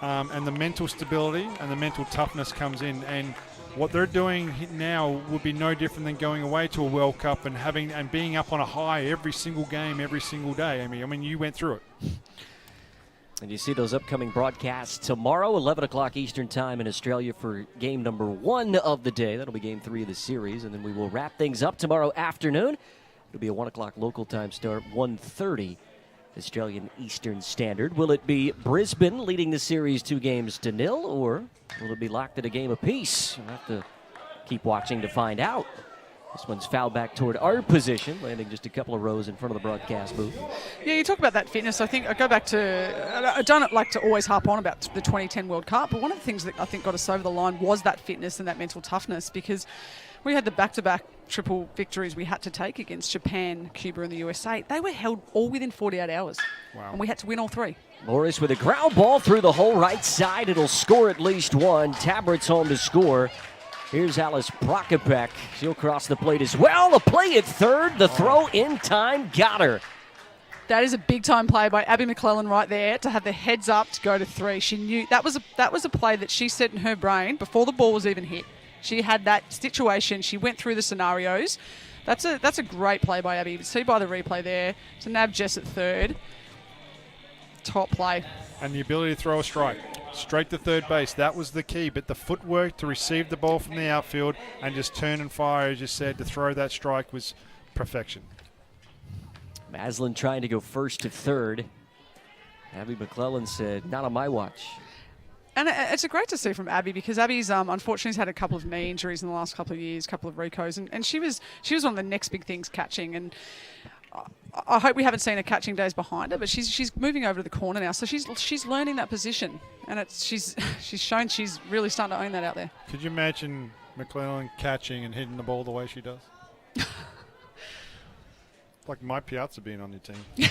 and the mental stability and the mental toughness comes in. And what they're doing now would be no different than going away to a World Cup and being up on a high every single game, every single day. I mean, you went through it. And you see those upcoming broadcasts tomorrow, 11 o'clock Eastern Time in Australia for game number 1 of the day. That'll be game 3 of the series. And then we will wrap things up tomorrow afternoon. It'll be a 1 o'clock local time start, 1:30 Australian Eastern Standard. Will it be Brisbane leading the series 2-0, or will it be locked at a game apiece? We'll have to keep watching to find out. This one's fouled back toward our position, landing just a couple of rows in front of the broadcast booth. Yeah, you talk about that fitness. I think I go back to, I don't like to always harp on about the 2010 World Cup, but one of the things that I think got us over the line was that fitness and that mental toughness, because we had the back-to-back triple victories we had to take against Japan, Cuba and the USA. They were held all within 48 hours. Wow. And we had to win all three. Morris with a ground ball through the whole right side. It'll score at least one. Tabrett's home to score. Here's Alice Prakapek. She'll cross the plate as well. A play at third. The throw in time got her. That is a big-time play by Abby McClellan right there to have the heads up to go to three. She knew that was a play that she set in her brain before the ball was even hit. She had that situation. She went through the scenarios. That's a great play by Abby. You can see by the replay there to nab Jess at third. Top play. And the ability to throw a strike straight to third base, that was the key. But the footwork to receive the ball from the outfield and just turn and fire, as you said, to throw that strike was perfection. Maslin trying to go first to third. Abby McClellan said, not on my watch. And it's great to see from Abby, because Abby's unfortunately has had a couple of knee injuries in the last couple of years, a couple of recos, and she was one of the next big things catching. And I hope we haven't seen her catching days behind her, but she's moving over to the corner now, so she's learning that position, and she's shown she's really starting to own that out there. Could you imagine McClellan catching and hitting the ball the way she does? Like Mike Piazza being on your team.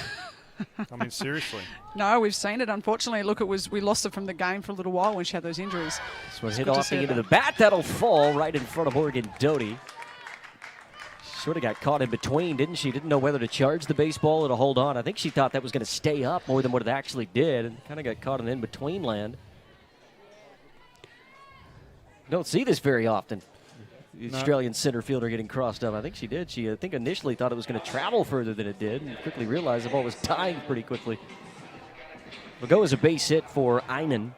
I mean, seriously. No, we've seen it. Unfortunately, look, we lost her from the game for a little while when she had those injuries. This one hit off the end of the bat. That'll fall right in front of Morgan Doty. Sort of got caught in between, didn't she? Didn't know whether to charge the baseball or to hold on. I think she thought that was going to stay up more than what it actually did, and kind of got caught in in-between land. Don't see this very often. The Australian center fielder getting crossed up. I think she did. She, I think, initially thought it was going to travel further than it did, and quickly realized the ball was dying pretty quickly. Will go as a base hit for Einen.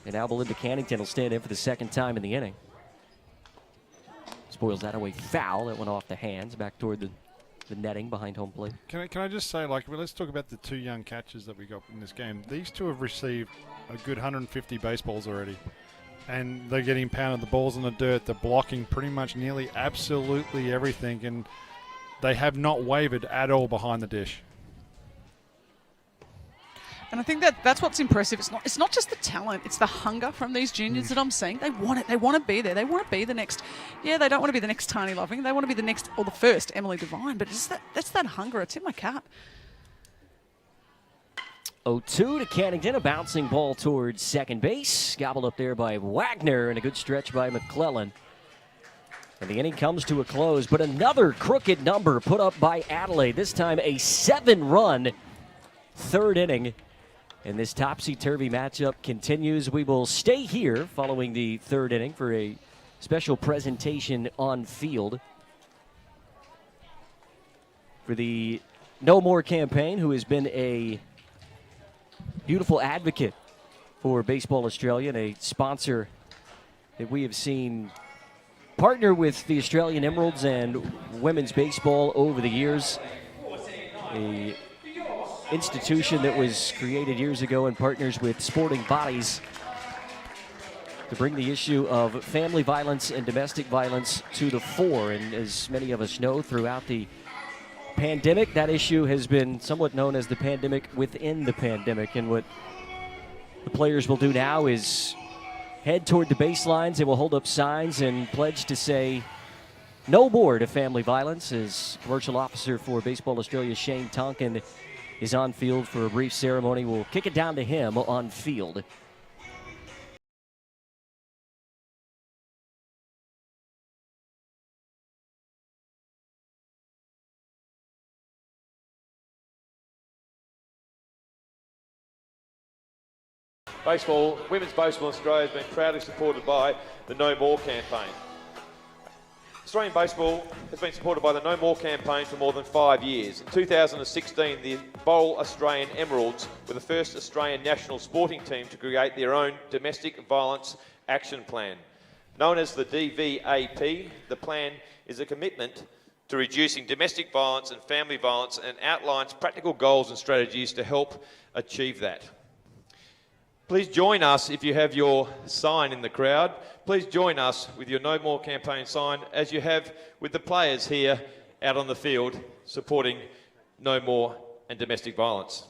And now Melinda Cannington will stand in for the second time in the inning. Spoils that away foul. That went off the hands, back toward the netting behind home plate. Can I just say, let's talk about the two young catchers that we got in this game. These two have received a good 150 baseballs already. And they're getting pounded. The ball's in the dirt. They're blocking pretty much nearly absolutely everything. And they have not wavered at all behind the dish. And I think that's what's impressive. It's not just the talent, it's the hunger from these juniors that I'm seeing. They want it. They want to be there. They want to be the next. Yeah, they don't want to be the next Tony Loving. They want to be the next or the first Emily Devine. But that's that hunger. It's in my cap. 0-2 to Cannington, a bouncing ball towards second base. Gobbled up there by Wagner, and a good stretch by McClellan. And the inning comes to a close, but another crooked number put up by Adelaide. This time a 7-run third inning. And this topsy-turvy matchup continues. We will stay here following the third inning for a special presentation on field for the No More campaign, who has been a beautiful advocate for Baseball Australia and a sponsor that we have seen partner with the Australian Emeralds and women's baseball over the years. A institution that was created years ago and partners with sporting bodies to bring the issue of family violence and domestic violence to the fore. And as many of us know, throughout the pandemic, that issue has been somewhat known as the pandemic within the pandemic. And what the players will do now is head toward the baselines. They will hold up signs and pledge to say no more to family violence, as commercial officer for Baseball Australia Shane Tonkin is on field for a brief ceremony. We'll kick it down to him on field. Women's Baseball in Australia has been proudly supported by the No More campaign. Australian baseball has been supported by the No More campaign for more than 5 years. In 2016, the Bowl Australian Emeralds were the first Australian national sporting team to create their own domestic violence action plan. Known as the DVAP, the plan is a commitment to reducing domestic violence and family violence and outlines practical goals and strategies to help achieve that. Please join us if you have your sign in the crowd. Please join us with your No More campaign sign as you have with the players here out on the field supporting No More and domestic violence.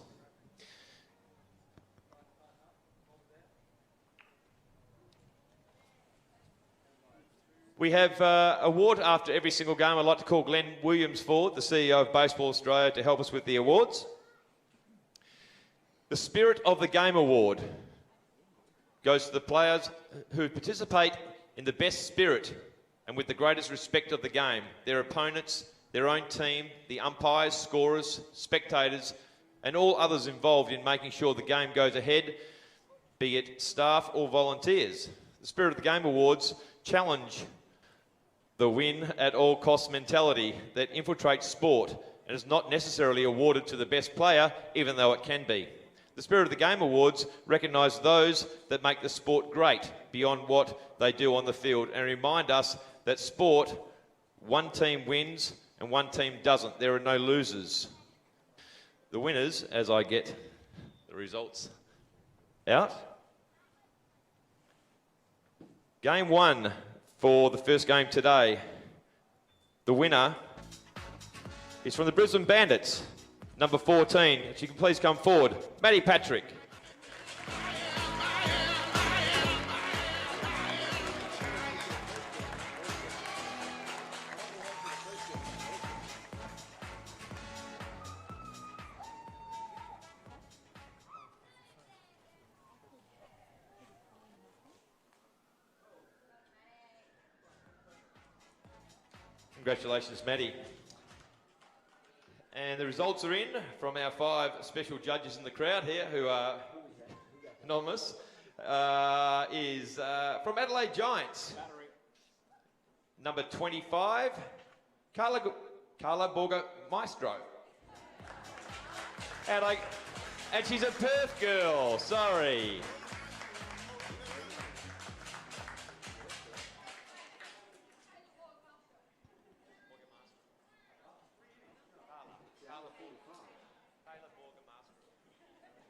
We have award after every single game. I'd like to call Glenn Williams forward, the CEO of Baseball Australia, to help us with the awards. The Spirit of the Game Award goes to the players who participate in the best spirit and with the greatest respect of the game, their opponents, their own team, the umpires, scorers, spectators, and all others involved in making sure the game goes ahead, be it staff or volunteers. The Spirit of the Game Awards challenge the win at all costs mentality that infiltrates sport and is not necessarily awarded to the best player, even though it can be. The Spirit of the Game Awards recognise those that make the sport great beyond what they do on the field and remind us that sport, one team wins and one team doesn't. There are no losers. The winners, as I get the results out. Game 1 for the first game today. The winner is from the Brisbane Bandits, number 14. If you can please come forward. Maddie Patrick. Congratulations, Maddie. And the results are in from our 5 special judges in the crowd here who are anonymous. Is from Adelaide Giants, number 25, Carla Borga Maestro. And she's a Perth girl, sorry.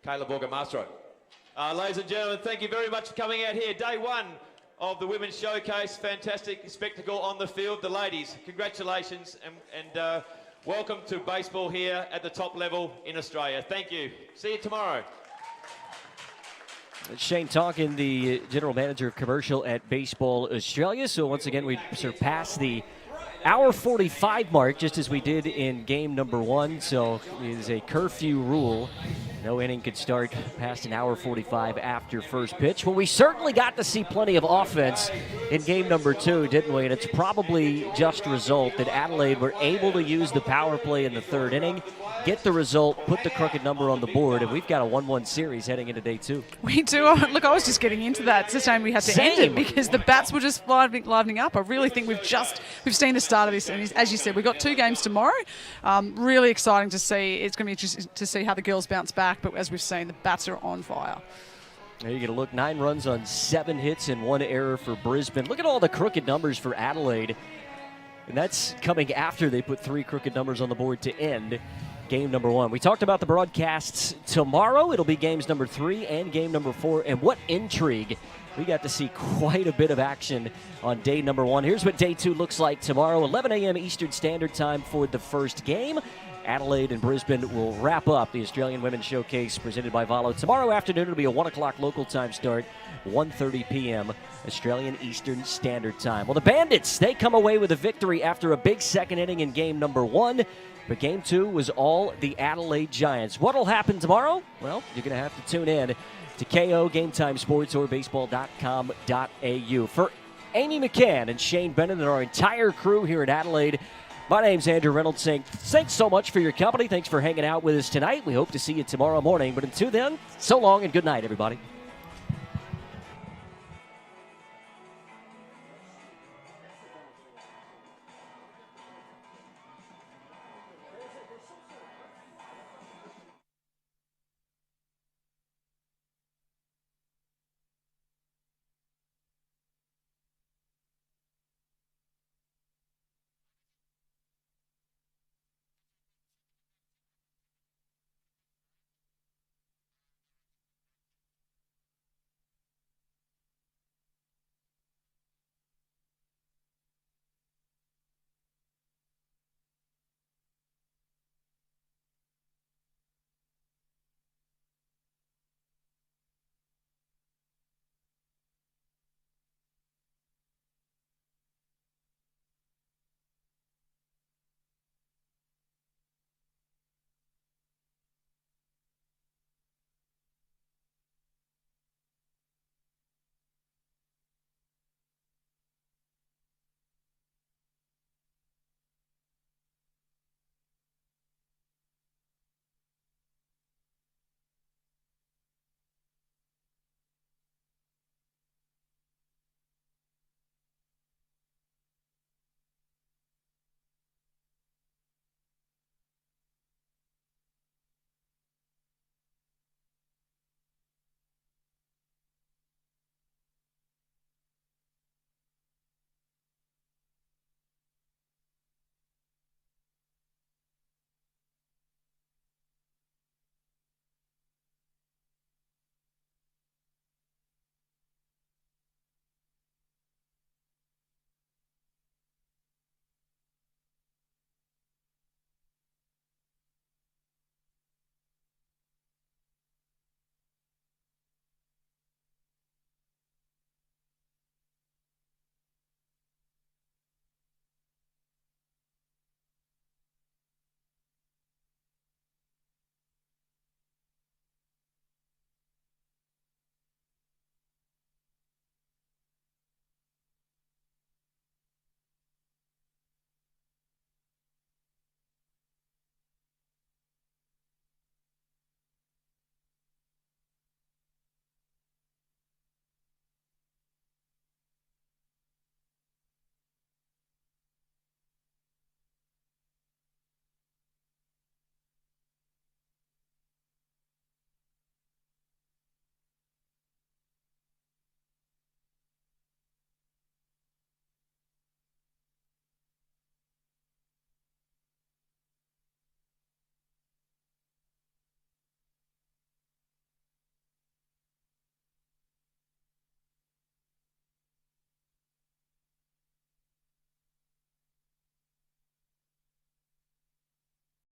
Kayla Borgamastro. Ladies and gentlemen, thank you very much for coming out here. Day 1 of the Women's Showcase. Fantastic spectacle on the field. The ladies, congratulations and welcome to baseball here at the top level in Australia. Thank you. See you tomorrow. Shane Tonkin, the General Manager of Commercial at Baseball Australia. So once again, we surpassed the hour 45 mark, just as we did in game number 1. So it is a curfew rule. No inning could start past an hour 45 after first pitch. Well, we certainly got to see plenty of offense in game number 2, didn't we? And it's probably just a result that Adelaide were able to use the power play in the 3rd inning, get the result, put the crooked number on the board, and we've got a 1-1 series heading into day 2. We do. Look, I was just getting into that. It's a shame we had to end it because the bats were just livening up. I really think we've seen the start of this. And as you said, we've got 2 games tomorrow. Really exciting to see. It's going to be interesting to see how the girls bounce back. But as we've seen, the bats are on fire. There you get a look. 9 runs on 7 hits and 1 error for Brisbane. Look at all the crooked numbers for Adelaide. And that's coming after they put 3 crooked numbers on the board to end game number 1. We talked about the broadcasts tomorrow. It'll be games number 3 and game number 4. And what intrigue. We got to see quite a bit of action on day number 1. Here's what day 2 looks like tomorrow. 11 a.m. Eastern Standard Time for the first game. Adelaide and Brisbane will wrap up the Australian Women's Showcase presented by Valo. Tomorrow afternoon, it'll be a 1 o'clock local time start, 1:30 p.m. Australian Eastern Standard Time. Well, the Bandits, they come away with a victory after a big second inning in game number 1. But game 2 was all the Adelaide Giants. What'll happen tomorrow? Well, you're going to have to tune in to KO, Game Time Sports, or baseball.com.au. For Amy McCann and Shane Bennett and our entire crew here at Adelaide, my name's Andrew Reynolds saying thanks so much for your company. Thanks for hanging out with us tonight. We hope to see you tomorrow morning. But until then, so long and good night, everybody.